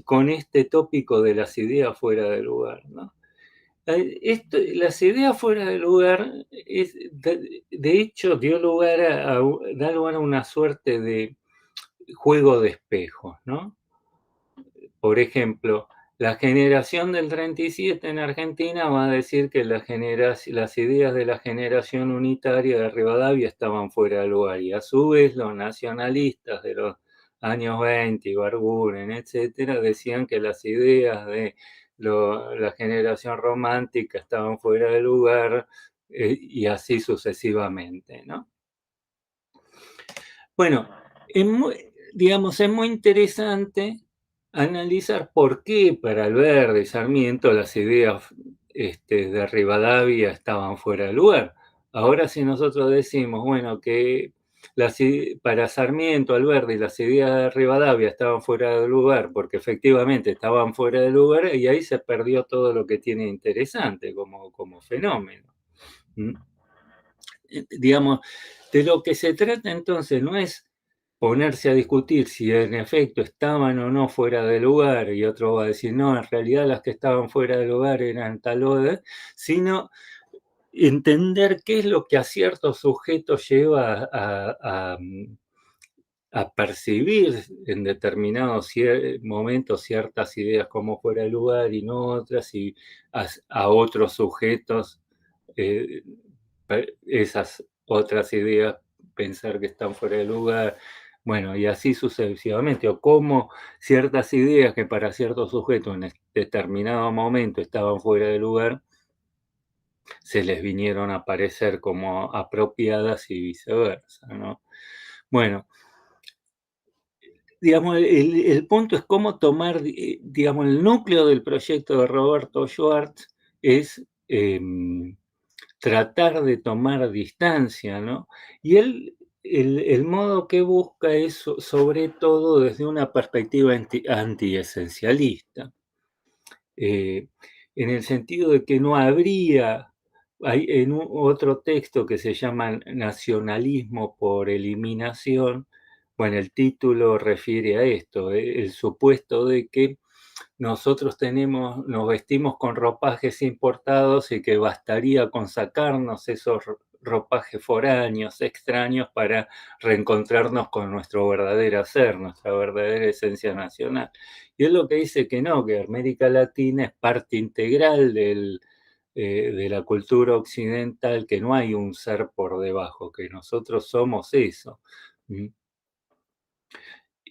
con este tópico de las ideas fuera de lugar, ¿no? Las ideas fuera de lugar, de hecho, da lugar a una suerte de juego de espejos, ¿no? Por ejemplo, la generación del 37 en Argentina va a decir que las ideas de la generación unitaria de Rivadavia estaban fuera de lugar, y a su vez los nacionalistas de los años 20, Ibarguren, etcétera, decían que las ideas de la generación romántica estaban fuera de lugar, y así sucesivamente, ¿no? Bueno, digamos, es muy interesante analizar por qué para Alberdi y Sarmiento las ideas de Rivadavia estaban fuera de lugar. Ahora si nosotros decimos, bueno, que para Sarmiento, Alberdi, las ideas de Rivadavia estaban fuera de lugar porque efectivamente estaban fuera de lugar, y ahí se perdió todo lo que tiene interesante como fenómeno. Digamos, de lo que se trata entonces no es ponerse a discutir si en efecto estaban o no fuera de lugar, y otro va a decir, no, en realidad las que estaban fuera de lugar eran tal o de, sino entender qué es lo que a ciertos sujetos lleva a percibir en determinados momentos ciertas ideas como fuera de lugar y no otras, y a otros sujetos esas otras ideas pensar que están fuera de lugar. Bueno, y así sucesivamente, o cómo ciertas ideas que para ciertos sujetos en determinado momento estaban fuera de lugar, se les vinieron a parecer como apropiadas y viceversa, ¿no? Bueno, digamos, el punto es cómo tomar, digamos, el núcleo del proyecto de Roberto Schwartz es tratar de tomar distancia, ¿no? Y el modo que busca es sobre todo desde una perspectiva antiesencialista, en el sentido de que no habría, en otro texto que se llama Nacionalismo por eliminación, bueno, el título refiere a esto, el supuesto de que nosotros nos vestimos con ropajes importados y que bastaría con sacarnos esos ropajes foráneos, extraños, para reencontrarnos con nuestro verdadero ser, nuestra verdadera esencia nacional. Y es lo que dice que no, que América Latina es parte integral de la cultura occidental, que no hay un ser por debajo, que nosotros somos eso.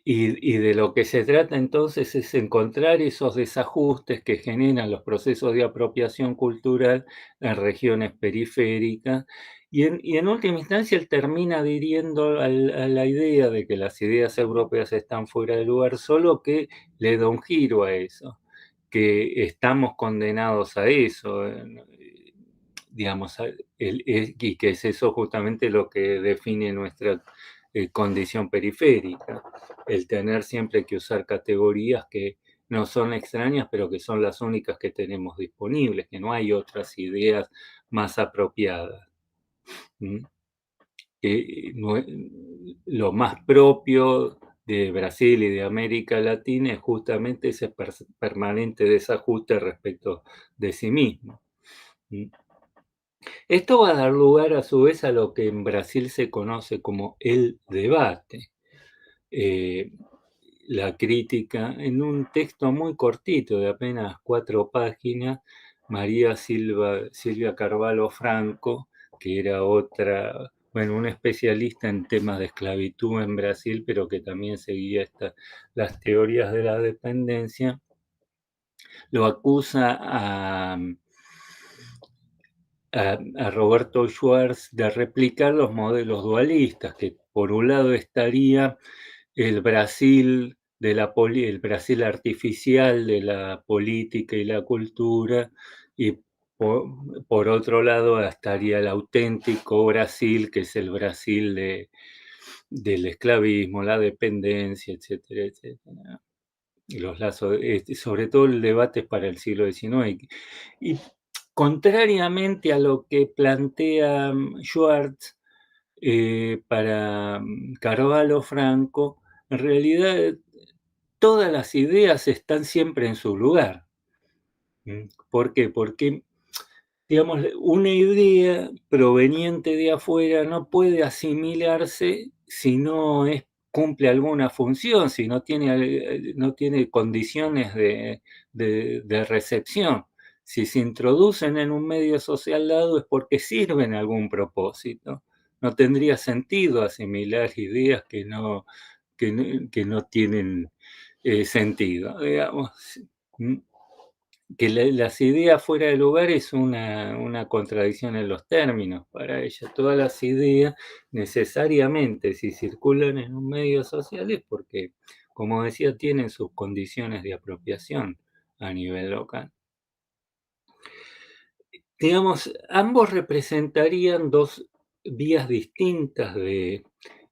Y de lo que se trata entonces es encontrar esos desajustes que generan los procesos de apropiación cultural en regiones periféricas, y en última instancia él termina adhiriendo a la idea de que las ideas europeas están fuera de lugar, solo que le da un giro a eso, que estamos condenados a eso, digamos, y que es eso justamente lo que define nuestra condición periférica, el tener siempre que usar categorías que no son extrañas, pero que son las únicas que tenemos disponibles, que no hay otras ideas más apropiadas. Lo más propio de Brasil y de América Latina es justamente ese permanente desajuste respecto de sí mismo. Esto va a dar lugar a su vez a lo que en Brasil se conoce como el debate. La crítica, en un texto muy cortito de apenas 4 páginas, María Silvia Carvalho Franco, que era otra, bueno, una especialista en temas de esclavitud en Brasil, pero que también seguía las teorías de la dependencia, lo acusa a Roberto Schwartz de replicar los modelos dualistas, que por un lado estaría el Brasil el Brasil artificial de la política y la cultura, y por otro lado estaría el auténtico Brasil, que es el Brasil del esclavismo, la dependencia, etcétera, etcétera. Y los lazos, sobre todo el debate es para el siglo XIX. Y contrariamente a lo que plantea Schwartz, para Carvalho Franco, en realidad todas las ideas están siempre en su lugar. ¿Por qué? Porque, digamos, una idea proveniente de afuera no puede asimilarse si no cumple alguna función, si no tiene condiciones de recepción. Si se introducen en un medio social dado es porque sirven a algún propósito. No tendría sentido asimilar ideas que no tienen sentido, digamos. Que las ideas fuera de lugar es una contradicción en los términos para ella. Todas las ideas necesariamente, si circulan en un medio social, es porque, como decía, tienen sus condiciones de apropiación a nivel local. Digamos, ambos representarían dos vías distintas de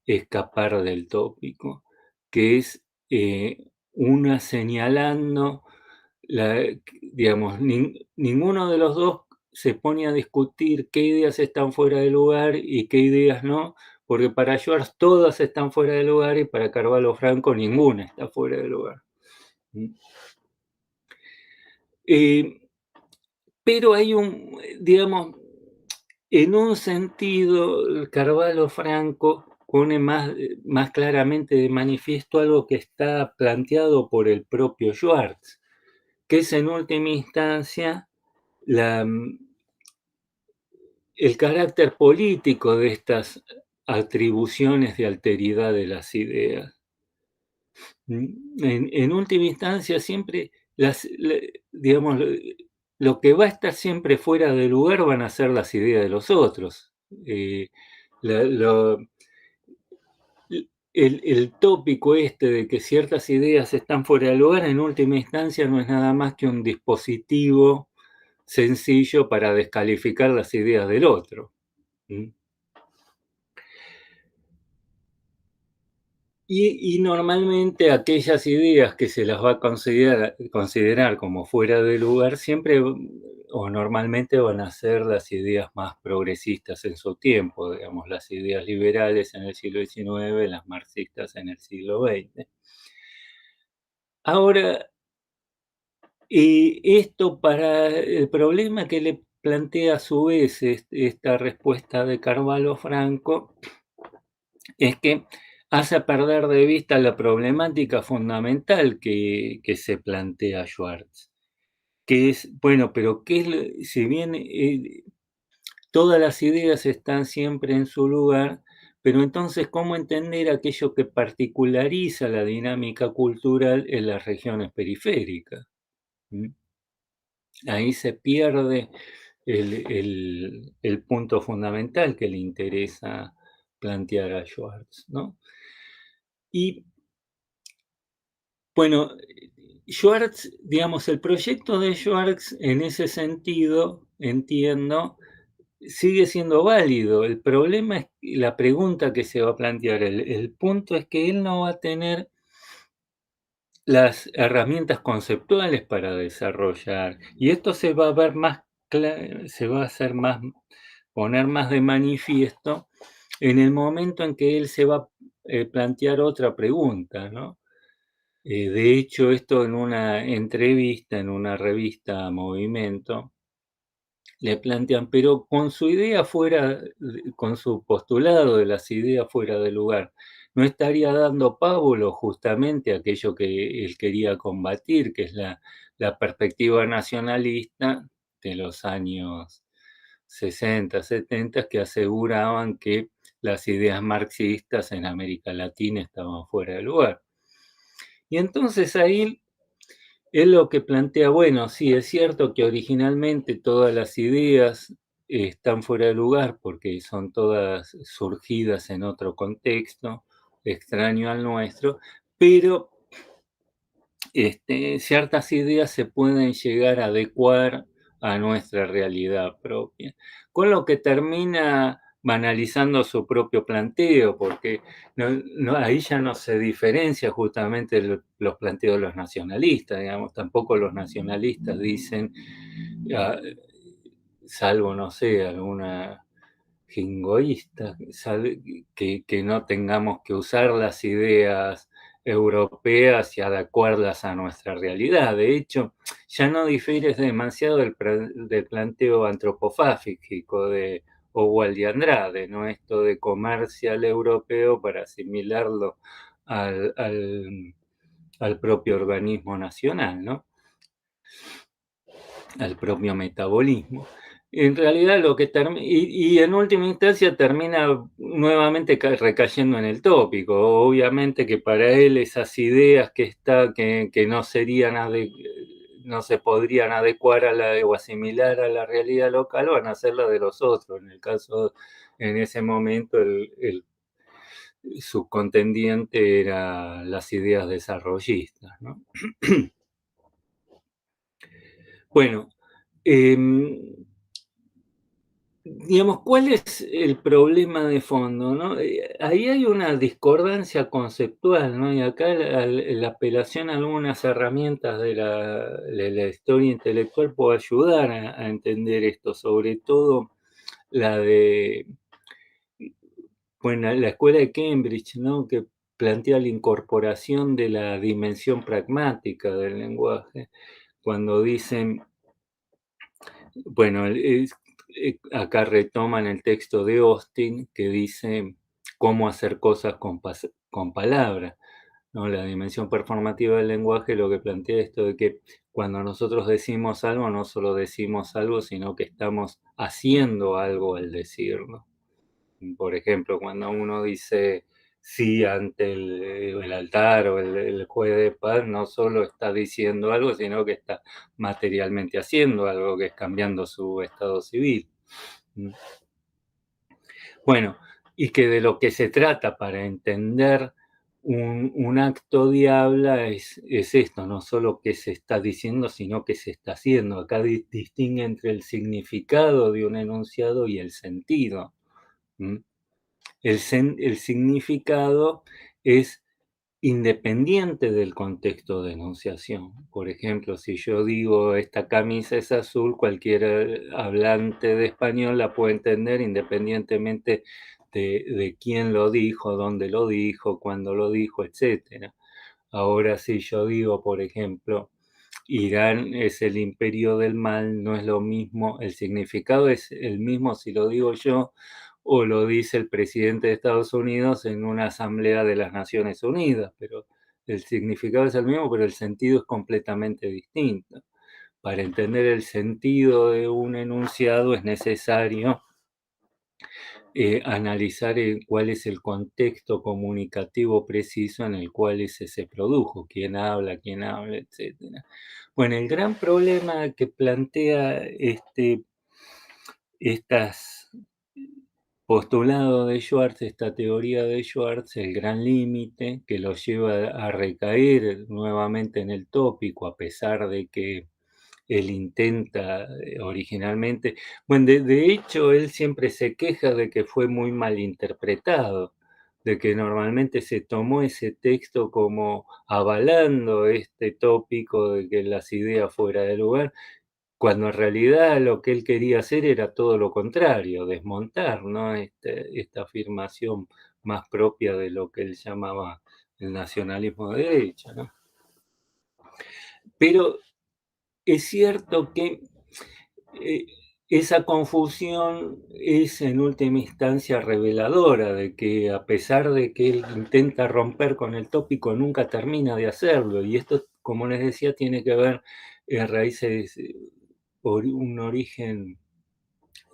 escapar del tópico, que es una señalando, digamos, ninguno de los dos se pone a discutir qué ideas están fuera de lugar y qué ideas no, porque para Schwartz todas están fuera de lugar y para Carvalho Franco ninguna está fuera de lugar. Pero hay digamos, en un sentido, Carvalho Franco pone más claramente de manifiesto algo que está planteado por el propio Schwartz, que es en última instancia el carácter político de estas atribuciones de alteridad de las ideas. En última instancia, siempre, digamos, lo que va a estar siempre fuera de lugar van a ser las ideas de los otros. El tópico este de que ciertas ideas están fuera de lugar, en última instancia, no es nada más que un dispositivo sencillo para descalificar las ideas del otro. Y normalmente aquellas ideas que se las va a considerar como fuera de lugar siempre o normalmente van a ser las ideas más progresistas en su tiempo, digamos, las ideas liberales en el siglo XIX, las marxistas en el siglo XX. Ahora, esto para el problema que le plantea a su vez esta respuesta de Carvalho Franco es que hace perder de vista la problemática fundamental que se plantea Schwartz, que es, bueno, pero si bien todas las ideas están siempre en su lugar, pero entonces, ¿cómo entender aquello que particulariza la dinámica cultural en las regiones periféricas? Ahí se pierde el punto fundamental que le interesa plantear a Schwartz, ¿no? Y bueno, Schwartz, digamos, el proyecto de Schwartz en ese sentido, entiendo, sigue siendo válido. El problema es la pregunta que se va a plantear. El punto es que él no va a tener las herramientas conceptuales para desarrollar. Y esto se va a ver más se va a hacer más, poner más de manifiesto en el momento en que él se va a plantear otra pregunta, ¿no? De hecho, esto en una entrevista en una revista Movimiento, le plantean, pero con su idea fuera, con su postulado de las ideas fuera de lugar, ¿no estaría dando pábulo justamente a aquello que él quería combatir, que es la perspectiva nacionalista de los años 60, 70, que aseguraban que las ideas marxistas en América Latina estaban fuera de lugar? Y entonces ahí él lo que plantea, bueno, sí, es cierto que originalmente todas las ideas están fuera de lugar porque son todas surgidas en otro contexto, extraño al nuestro, pero ciertas ideas se pueden llegar a adecuar a nuestra realidad propia, con lo que termina banalizando su propio planteo, porque ahí ya no se diferencia justamente los planteos de los nacionalistas, digamos, tampoco los nacionalistas dicen, ah, salvo, no sé, alguna jingoísta, que no tengamos que usar las ideas europeas y adecuarlas a nuestra realidad. De hecho, ya no difiere demasiado del planteo antropofágico de Owain y Andrade, ¿no? Esto de comercial europeo para asimilarlo al, al, al propio organismo nacional, ¿no? Al propio metabolismo. En realidad lo que y en última instancia termina nuevamente recayendo en el tópico. Obviamente que para él esas ideas que no serían no se podrían adecuar o asimilar a la realidad local van a ser las de los otros. En el caso, en ese momento, su contendiente eran las ideas desarrollistas, ¿no? Bueno, digamos, ¿cuál es el problema de fondo, no? Ahí hay una discordancia conceptual, ¿no? Y acá la apelación a algunas herramientas de la historia intelectual puede ayudar a entender esto, sobre todo la de, bueno, la escuela de Cambridge, ¿no? Que plantea la incorporación de la dimensión pragmática del lenguaje, cuando dicen, bueno, acá retoman el texto de Austin que dice cómo hacer cosas con palabras, ¿no? La dimensión performativa del lenguaje lo que plantea esto de que cuando nosotros decimos algo, no solo decimos algo, sino que estamos haciendo algo al decirlo. Por ejemplo, cuando uno dice sí ante el altar o el juez de paz, no solo está diciendo algo, sino que está materialmente haciendo algo, que es cambiando su estado civil. Bueno, y que de lo que se trata para entender un acto de habla es esto, no solo qué se está diciendo, sino qué se está haciendo. Acá distingue entre el significado de un enunciado y el sentido. El significado es independiente del contexto de enunciación. Por ejemplo, si yo digo esta camisa es azul, cualquier hablante de español la puede entender independientemente de quién lo dijo, dónde lo dijo, cuándo lo dijo, etc. Ahora, si yo digo, por ejemplo, Irán es el imperio del mal, no es lo mismo, el significado es el mismo si lo digo yo o lo dice el presidente de Estados Unidos en una asamblea de las Naciones Unidas, pero el significado es el mismo, pero el sentido es completamente distinto. Para entender el sentido de un enunciado es necesario analizar cuál es el contexto comunicativo preciso en el cual ese se produjo, quién habla, etc. Bueno, el gran problema que plantea estas postulado de Schwartz, esta teoría de Schwartz, el gran límite que lo lleva a recaer nuevamente en el tópico, a pesar de que él intenta originalmente, bueno, de hecho, él siempre se queja de que fue muy mal interpretado, de que normalmente se tomó ese texto como avalando este tópico de que las ideas fuera de lugar, cuando en realidad lo que él quería hacer era todo lo contrario, desmontar, ¿no? Esta afirmación más propia de lo que él llamaba el nacionalismo de derecha, ¿no? Pero es cierto que esa confusión es en última instancia reveladora de que a pesar de que él intenta romper con el tópico, nunca termina de hacerlo. Y esto, como les decía, tiene que ver en raíces, un origen,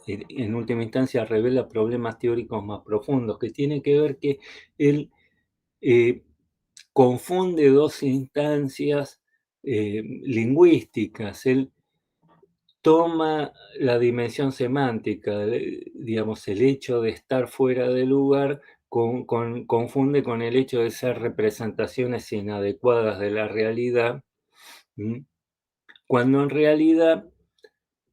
en última instancia revela problemas teóricos más profundos, que tiene que ver que él confunde dos instancias lingüísticas. Él toma la dimensión semántica, digamos, el hecho de estar fuera de lugar, confunde con el hecho de ser representaciones inadecuadas de la realidad, cuando en realidad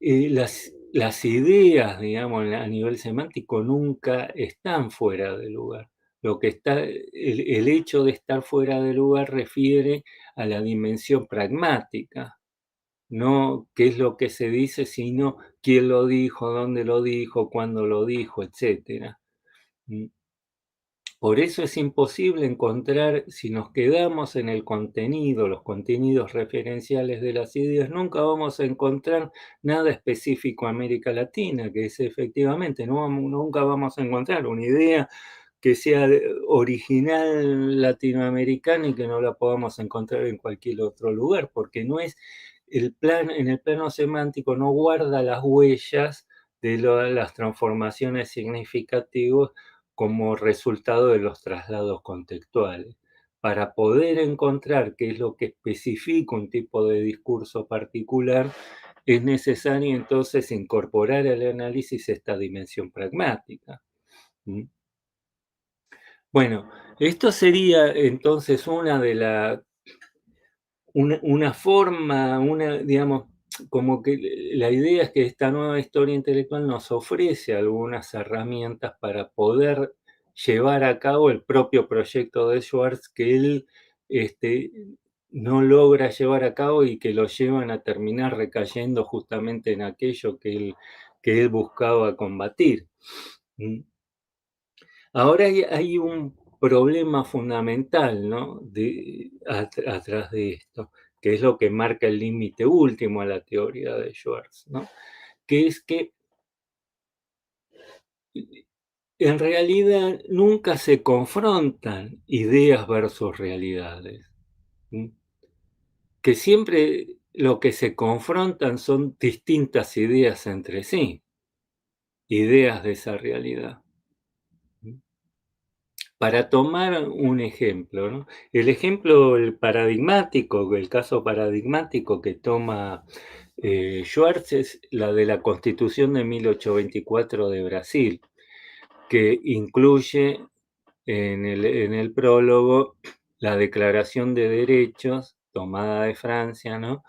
las ideas, digamos, a nivel semántico nunca están fuera de lugar. Lo que está, el hecho de estar fuera de lugar refiere a la dimensión pragmática, no qué es lo que se dice, sino quién lo dijo, dónde lo dijo, cuándo lo dijo, etcétera. Por eso es imposible encontrar, si nos quedamos en el contenido, los contenidos referenciales de las ideas, nunca vamos a encontrar nada específico a América Latina, que es efectivamente, nunca vamos a encontrar una idea que sea original latinoamericana y que no la podamos encontrar en cualquier otro lugar, porque no es en el plano semántico no guarda las huellas de las transformaciones significativas como resultado de los traslados contextuales. Para poder encontrar qué es lo que especifica un tipo de discurso particular, es necesario entonces incorporar al análisis esta dimensión pragmática. Bueno, esto sería entonces una forma, digamos, como que la idea es que esta nueva historia intelectual nos ofrece algunas herramientas para poder llevar a cabo el propio proyecto de Schwartz que él no logra llevar a cabo y que lo llevan a terminar recayendo justamente en aquello que él buscaba combatir. Ahora hay un problema fundamental, ¿no? Atrás de esto, que es lo que marca el límite último a la teoría de Schwartz, ¿no? Que es que en realidad nunca se confrontan ideas versus realidades, que siempre lo que se confrontan son distintas ideas entre sí, ideas de esa realidad. Para tomar un ejemplo, ¿no? El caso paradigmático que toma Schwartz es la de la Constitución de 1824 de Brasil, que incluye en el prólogo la Declaración de Derechos, tomada de Francia, ¿no?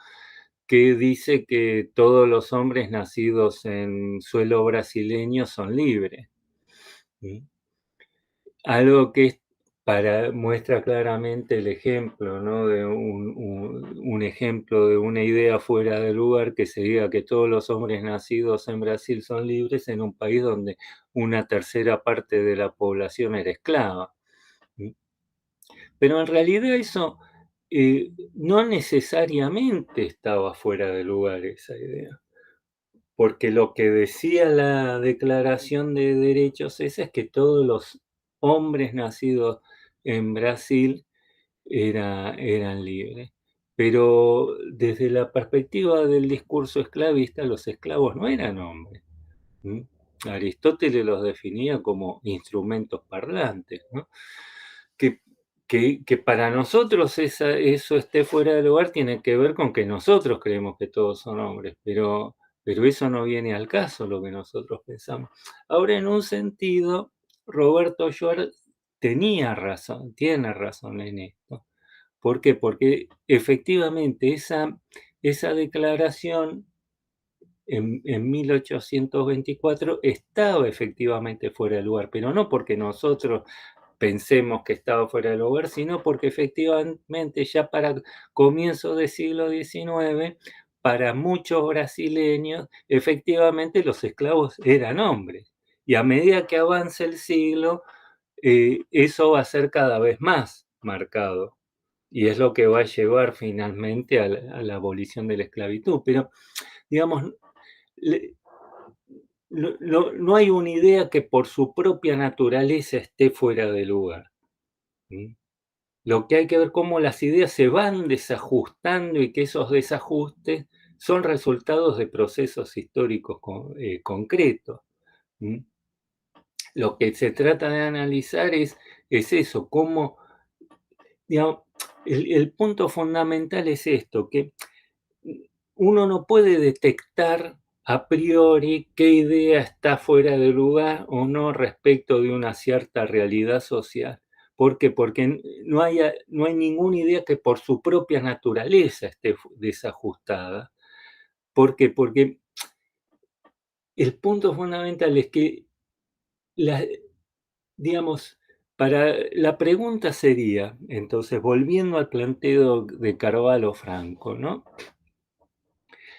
Que dice que todos los hombres nacidos en suelo brasileño son libres. Algo que muestra claramente el ejemplo, ¿no? De un ejemplo de una idea fuera de lugar, que se diga que todos los hombres nacidos en Brasil son libres en un país donde una tercera parte de la población era esclava. Pero en realidad eso no necesariamente estaba fuera de lugar, esa idea. Porque lo que decía la Declaración de Derechos esa es que todos los hombres nacidos en Brasil eran libres. Pero desde la perspectiva del discurso esclavista, los esclavos no eran hombres. Aristóteles los definía como instrumentos parlantes, ¿no? Que para nosotros eso esté fuera de lugar tiene que ver con que nosotros creemos que todos son hombres, pero eso no viene al caso lo que nosotros pensamos. Ahora, en un sentido, Roberto Schwartz tiene razón en esto. ¿Por qué? Porque efectivamente esa declaración en 1824 estaba efectivamente fuera de lugar, pero no porque nosotros pensemos que estaba fuera de lugar, sino porque efectivamente ya para comienzos del siglo XIX, para muchos brasileños, efectivamente los esclavos eran hombres. Y a medida que avanza el siglo, eso va a ser cada vez más marcado. Y es lo que va a llevar finalmente a la abolición de la esclavitud. Pero, digamos, no hay una idea que por su propia naturaleza esté fuera de lugar. ¿Sí? Lo que hay que ver cómo las ideas se van desajustando y que esos desajustes son resultados de procesos históricos concretos. ¿Sí? Lo que se trata de analizar es eso, cómo, digamos, el punto fundamental es esto, que uno no puede detectar a priori qué idea está fuera de lugar o no respecto de una cierta realidad social. ¿Por qué? Porque no hay ninguna idea que por su propia naturaleza esté desajustada. ¿Por qué? Porque el punto fundamental es que, digamos, la pregunta sería, entonces, volviendo al planteo de Carvalho Franco, ¿no?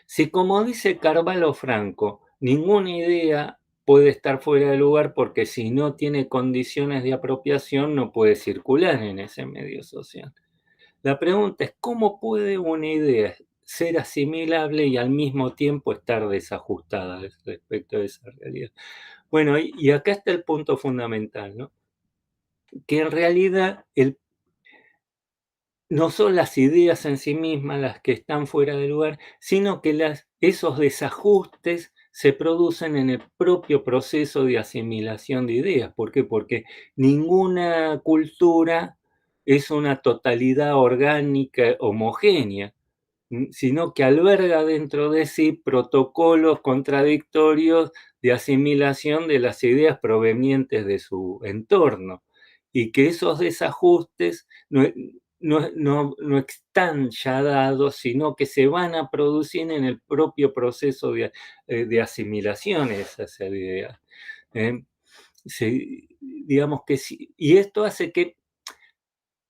Si, como dice Carvalho Franco, ninguna idea puede estar fuera de lugar porque si no tiene condiciones de apropiación no puede circular en ese medio social. La pregunta es, ¿cómo puede una idea ser asimilable y al mismo tiempo estar desajustada respecto a esa realidad? Bueno, y acá está el punto fundamental, ¿no? Que en realidad no son las ideas en sí mismas las que están fuera de lugar, sino que esos desajustes se producen en el propio proceso de asimilación de ideas. ¿Por qué? Porque ninguna cultura es una totalidad orgánica homogénea, sino que alberga dentro de sí protocolos contradictorios de asimilación de las ideas provenientes de su entorno, y que esos desajustes no están ya dados, sino que se van a producir en el propio proceso de asimilación de esas ideas. Digamos que sí, y esto hace que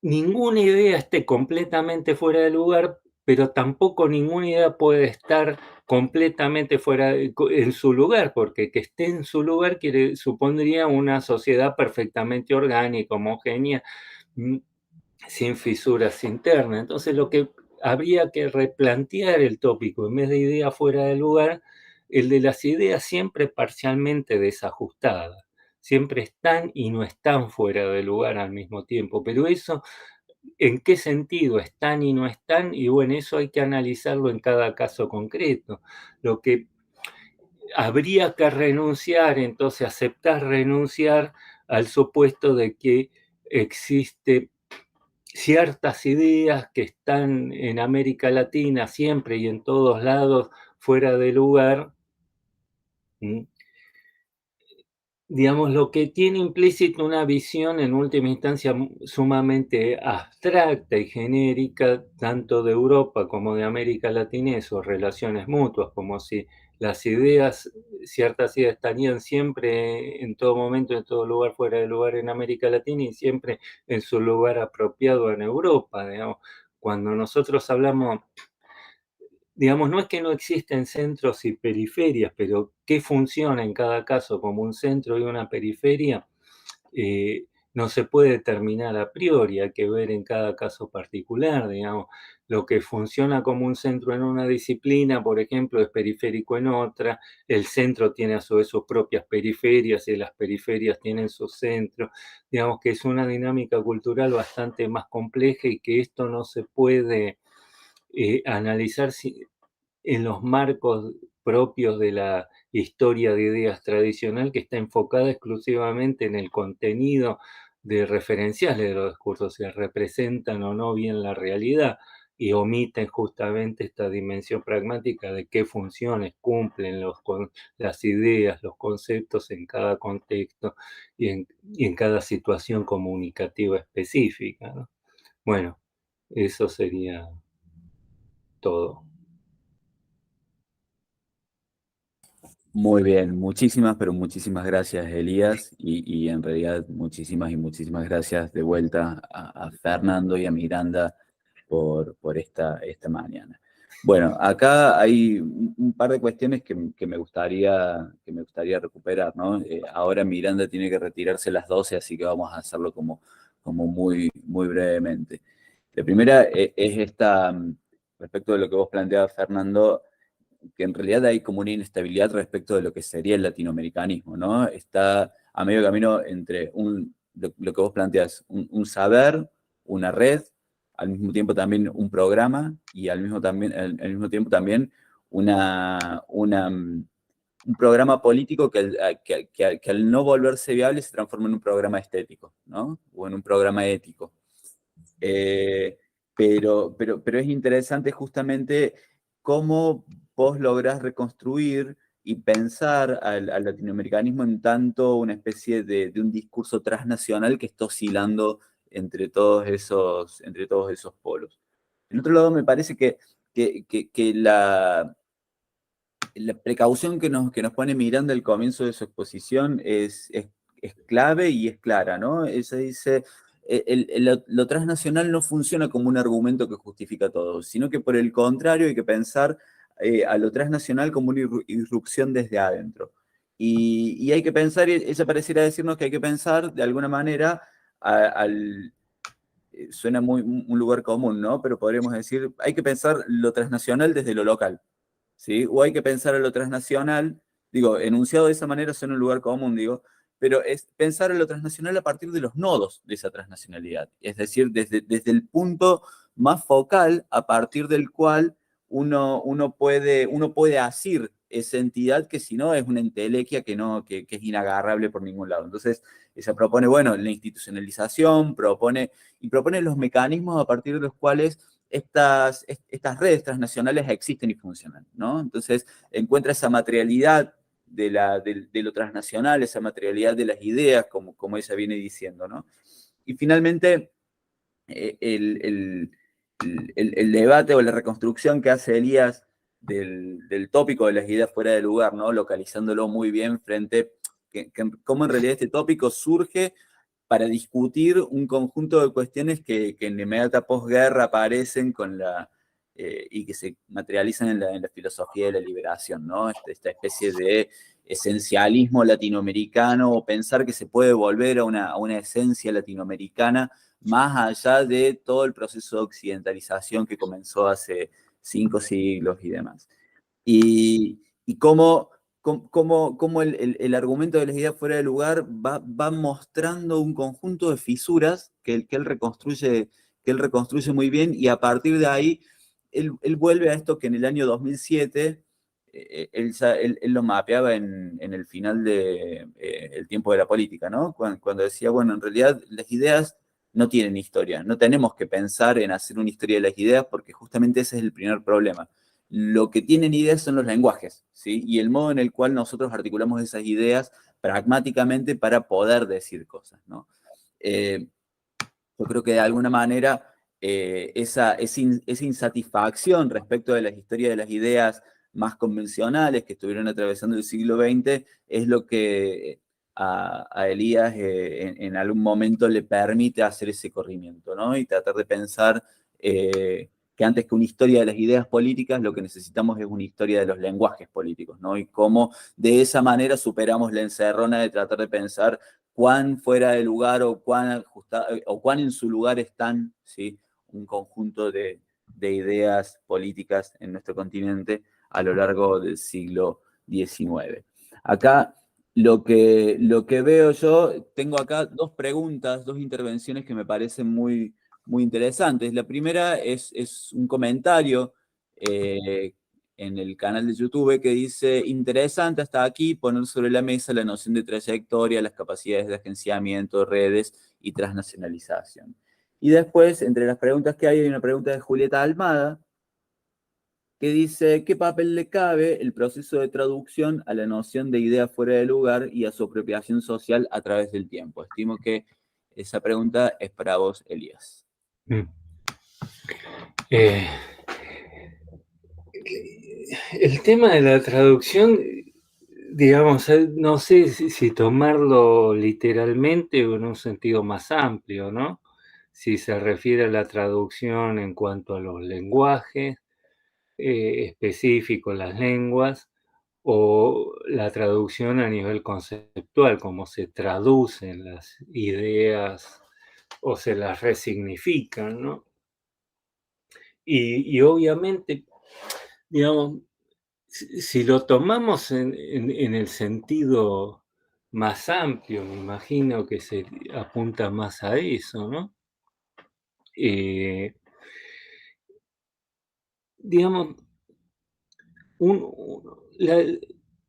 ninguna idea esté completamente fuera de lugar, pero tampoco ninguna idea puede estar completamente fuera en su lugar, porque que esté en su lugar supondría una sociedad perfectamente orgánica, homogénea, sin fisuras internas. Entonces, lo que habría que replantear el tópico, en vez de idea fuera de lugar, el de las ideas siempre parcialmente desajustadas. Siempre están y no están fuera de lugar al mismo tiempo. Pero eso, ¿en qué sentido están y no están? Y bueno, eso hay que analizarlo en cada caso concreto. Lo que habría que renunciar, entonces aceptar renunciar al supuesto de que existe ciertas ideas que están en América Latina siempre y en todos lados fuera de lugar, digamos, lo que tiene implícito una visión en última instancia sumamente abstracta y genérica, tanto de Europa como de América Latina y sus relaciones mutuas, como si las ideas, ciertas ideas estarían siempre, en todo momento, en todo lugar, fuera de lugar en América Latina y siempre en su lugar apropiado en Europa, digamos. Cuando nosotros hablamos, digamos, no es que no existen centros y periferias, pero qué funciona en cada caso como un centro y una periferia, no se puede determinar a priori, hay que ver en cada caso particular, digamos. Lo que funciona como un centro en una disciplina, por ejemplo, es periférico en otra, el centro tiene a su vez sus propias periferias y las periferias tienen sus centros. Digamos que es una dinámica cultural bastante más compleja y que esto no se puede analizar en los marcos propios de la historia de ideas tradicional, que está enfocada exclusivamente en el contenido de referenciales de los discursos, si representan o no bien la realidad y omiten justamente esta dimensión pragmática de qué funciones cumplen las ideas, los conceptos en cada contexto y en cada situación comunicativa específica, ¿no? Bueno, eso sería todo. Muy bien, muchísimas, pero muchísimas gracias, Elías, y en realidad muchísimas y muchísimas gracias de vuelta a Fernando y a Miranda por esta mañana. Bueno, acá hay un par de cuestiones que me gustaría recuperar, ¿no? Ahora Miranda tiene que retirarse a las 12, así que vamos a hacerlo como muy, muy brevemente. La primera es esta, respecto de lo que vos planteabas, Fernando, que en realidad hay como una inestabilidad respecto de lo que sería el latinoamericanismo, ¿no? Está a medio camino entre lo que vos planteás, un saber, una red, al mismo tiempo también un programa y al mismo tiempo también un programa político que al no volverse viable se transforma en un programa estético, ¿no? O en un programa ético. Pero es interesante justamente cómo vos lográs reconstruir y pensar al latinoamericanismo en tanto una especie de un discurso transnacional que está oscilando entre todos esos polos. En otro lado, me parece que la precaución que nos pone Miranda al comienzo de su exposición es clave y es clara, ¿no? Ella dice, lo transnacional no funciona como un argumento que justifica todo, sino que por el contrario hay que pensar a lo transnacional como una irrupción desde adentro. Y hay que pensar, ella pareciera decirnos que hay que pensar de alguna manera suena muy un lugar común, ¿no? Pero podríamos decir, hay que pensar lo transnacional desde lo local. ¿Sí? O hay que pensar en lo transnacional, digo, enunciado de esa manera suena un lugar común, digo, pero es pensar en lo transnacional a partir de los nodos de esa transnacionalidad, es decir, desde el punto más focal a partir del cual uno puede asir esa entidad que si no es una entelequia que es inagarrable por ningún lado. Entonces, ella propone, bueno, la institucionalización, propone los mecanismos a partir de los cuales estas redes transnacionales existen y funcionan, ¿no? Entonces, encuentra esa materialidad de lo transnacional, esa materialidad de las ideas, como ella viene diciendo, ¿no? Y finalmente, el debate o la reconstrucción que hace Elías del tópico de las ideas fuera de lugar, ¿no? Localizándolo muy bien frente cómo en realidad este tópico surge para discutir un conjunto de cuestiones que en la inmediata posguerra aparecen y que se materializan en la filosofía de la liberación, ¿no? Esta especie de esencialismo latinoamericano, o pensar que se puede volver a una esencia latinoamericana más allá de todo el proceso de occidentalización que comenzó hace 5 siglos y demás. Y cómo el argumento de las ideas fuera de lugar va mostrando un conjunto de fisuras que él reconstruye muy bien, y a partir de ahí él vuelve a esto que en el año 2007 él lo mapeaba en el final de El tiempo de la política, ¿no? Cuando decía, bueno, en realidad las ideas no tienen historia, no tenemos que pensar en hacer una historia de las ideas porque justamente ese es el primer problema. Lo que tienen ideas son los lenguajes, ¿sí? Y el modo en el cual nosotros articulamos esas ideas pragmáticamente para poder decir cosas, ¿no? Yo creo que de alguna manera esa insatisfacción respecto de las historias de las ideas más convencionales que estuvieron atravesando el siglo XX es lo que a Elías en algún momento le permite hacer ese corrimiento, ¿no? Y tratar de pensar que antes que una historia de las ideas políticas, lo que necesitamos es una historia de los lenguajes políticos, ¿no? Y cómo de esa manera superamos la encerrona de tratar de pensar cuán fuera de lugar o cuán en su lugar están, ¿sí? Un conjunto de ideas políticas en nuestro continente a lo largo del siglo XIX. Acá lo que veo yo, tengo acá dos preguntas, dos intervenciones que me parecen muy, muy interesantes. La primera es un comentario en el canal de YouTube que dice: interesante hasta aquí poner sobre la mesa la noción de trayectoria, las capacidades de agenciamiento, redes y transnacionalización. Y después, entre las preguntas que hay una pregunta de Julieta Almada, que dice: ¿qué papel le cabe el proceso de traducción a la noción de idea fuera de lugar y a su apropiación social a través del tiempo? Estimo que esa pregunta es para vos, Elías. El tema de la traducción, digamos, no sé si tomarlo literalmente o en un sentido más amplio, ¿no? Si se refiere a la traducción en cuanto a los lenguajes específicos, las lenguas, o la traducción a nivel conceptual, cómo se traducen las ideas o se las resignifican, ¿no? Y obviamente, digamos, si lo tomamos en el sentido más amplio, me imagino que se apunta más a eso, ¿no? Digamos,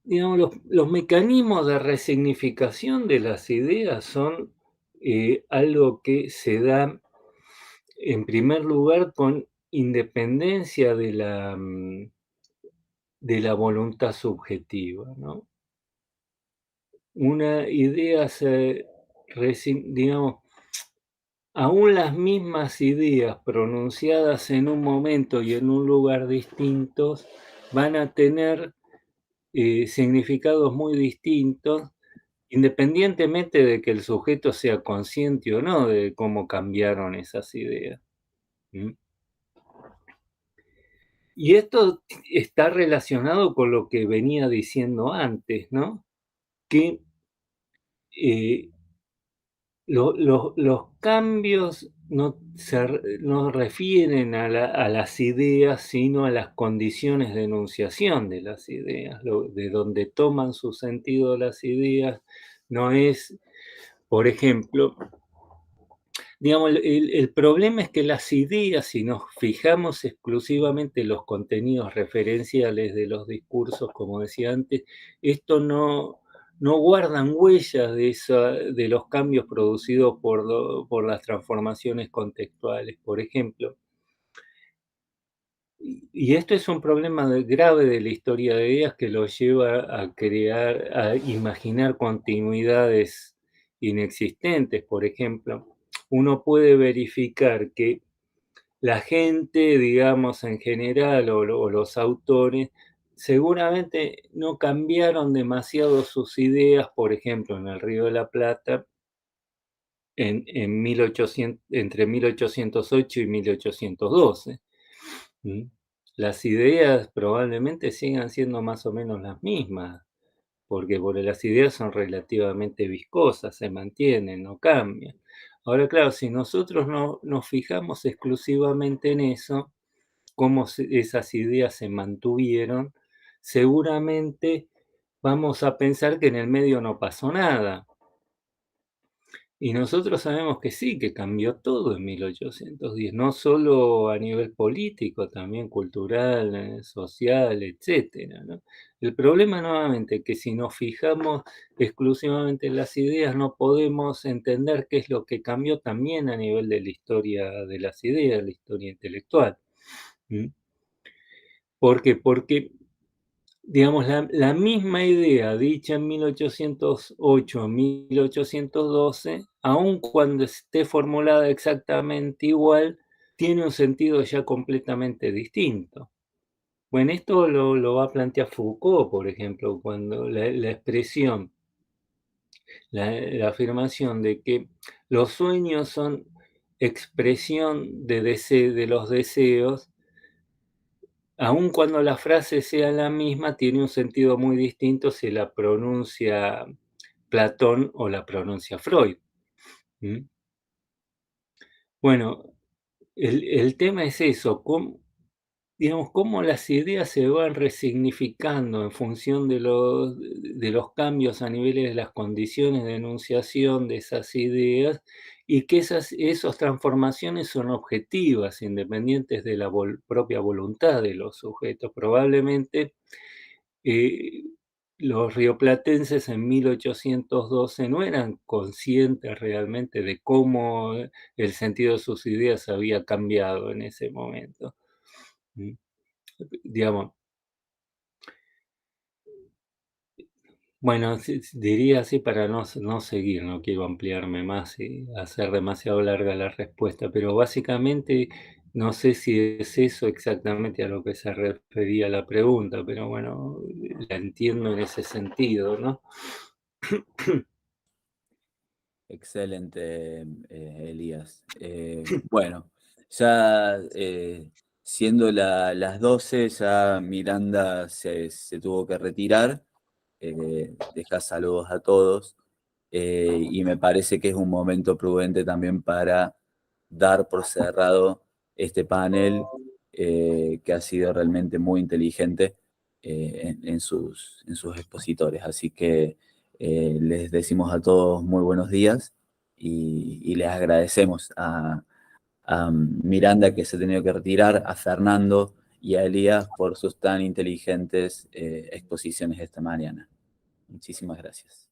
digamos, los mecanismos de resignificación de las ideas son algo que se da, en primer lugar, con independencia de la voluntad subjetiva, ¿no? Una idea digamos, aún las mismas ideas pronunciadas en un momento y en un lugar distintos van a tener significados muy distintos, independientemente de que el sujeto sea consciente o no de cómo cambiaron esas ideas. ¿Mm? Y esto está relacionado con lo que venía diciendo antes, ¿no? Que los cambios no refieren a las ideas, sino a las condiciones de enunciación de las ideas, de donde toman su sentido las ideas. No es, por ejemplo, digamos, el problema es que las ideas, si nos fijamos exclusivamente en los contenidos referenciales de los discursos, como decía antes, esto no guardan huellas de los cambios producidos por las transformaciones contextuales. Por ejemplo, y esto es un problema grave de la historia de ideas que lo lleva a imaginar continuidades inexistentes. Por ejemplo, uno puede verificar que la gente, digamos, en general, o los autores, seguramente no cambiaron demasiado sus ideas, por ejemplo, en el Río de la Plata, en 1800, entre 1808 y 1812. ¿Mm? Las ideas probablemente sigan siendo más o menos las mismas, porque las ideas son relativamente viscosas, se mantienen, no cambian. Ahora, claro, si nosotros no nos fijamos exclusivamente en eso, cómo esas ideas se mantuvieron, seguramente vamos a pensar que en el medio no pasó nada. Y nosotros sabemos que sí, que cambió todo en 1810, no solo a nivel político, también cultural, social, etcétera, ¿no? El problema nuevamente es que si nos fijamos exclusivamente en las ideas, no podemos entender qué es lo que cambió también a nivel de la historia de las ideas, la historia intelectual. ¿Mm? ¿Por qué? Porque, digamos, la misma idea dicha en 1808, 1812, aun cuando esté formulada exactamente igual, tiene un sentido ya completamente distinto. Bueno, esto lo va a plantear Foucault, por ejemplo, cuando la expresión, la afirmación de que los sueños son expresión de los deseos. Aun cuando la frase sea la misma, tiene un sentido muy distinto si la pronuncia Platón o la pronuncia Freud. ¿Mm? Bueno, el tema es eso, cómo las ideas se van resignificando en función de los cambios a niveles de las condiciones de enunciación de esas ideas, y que esas transformaciones son objetivas, independientes de la propia voluntad de los sujetos. Probablemente eh, los rioplatenses en 1812 no eran conscientes realmente de cómo el sentido de sus ideas había cambiado en ese momento. ¿Mm? Digamos, bueno, diría así para no seguir, no quiero ampliarme más y hacer demasiado larga la respuesta, pero básicamente no sé si es eso exactamente a lo que se refería la pregunta, pero bueno, la entiendo en ese sentido, ¿no? Excelente, Elías. Bueno, ya siendo las 12, ya Miranda se tuvo que retirar. Deja saludos a todos. Y me parece que es un momento prudente también para dar por cerrado este panel, que ha sido realmente muy inteligente. en sus expositores. Así que les decimos a todos muy buenos días y les agradecemos a Miranda, que se ha tenido que retirar, a Fernando y a Elías por sus tan inteligentes exposiciones esta mañana. Muchísimas gracias.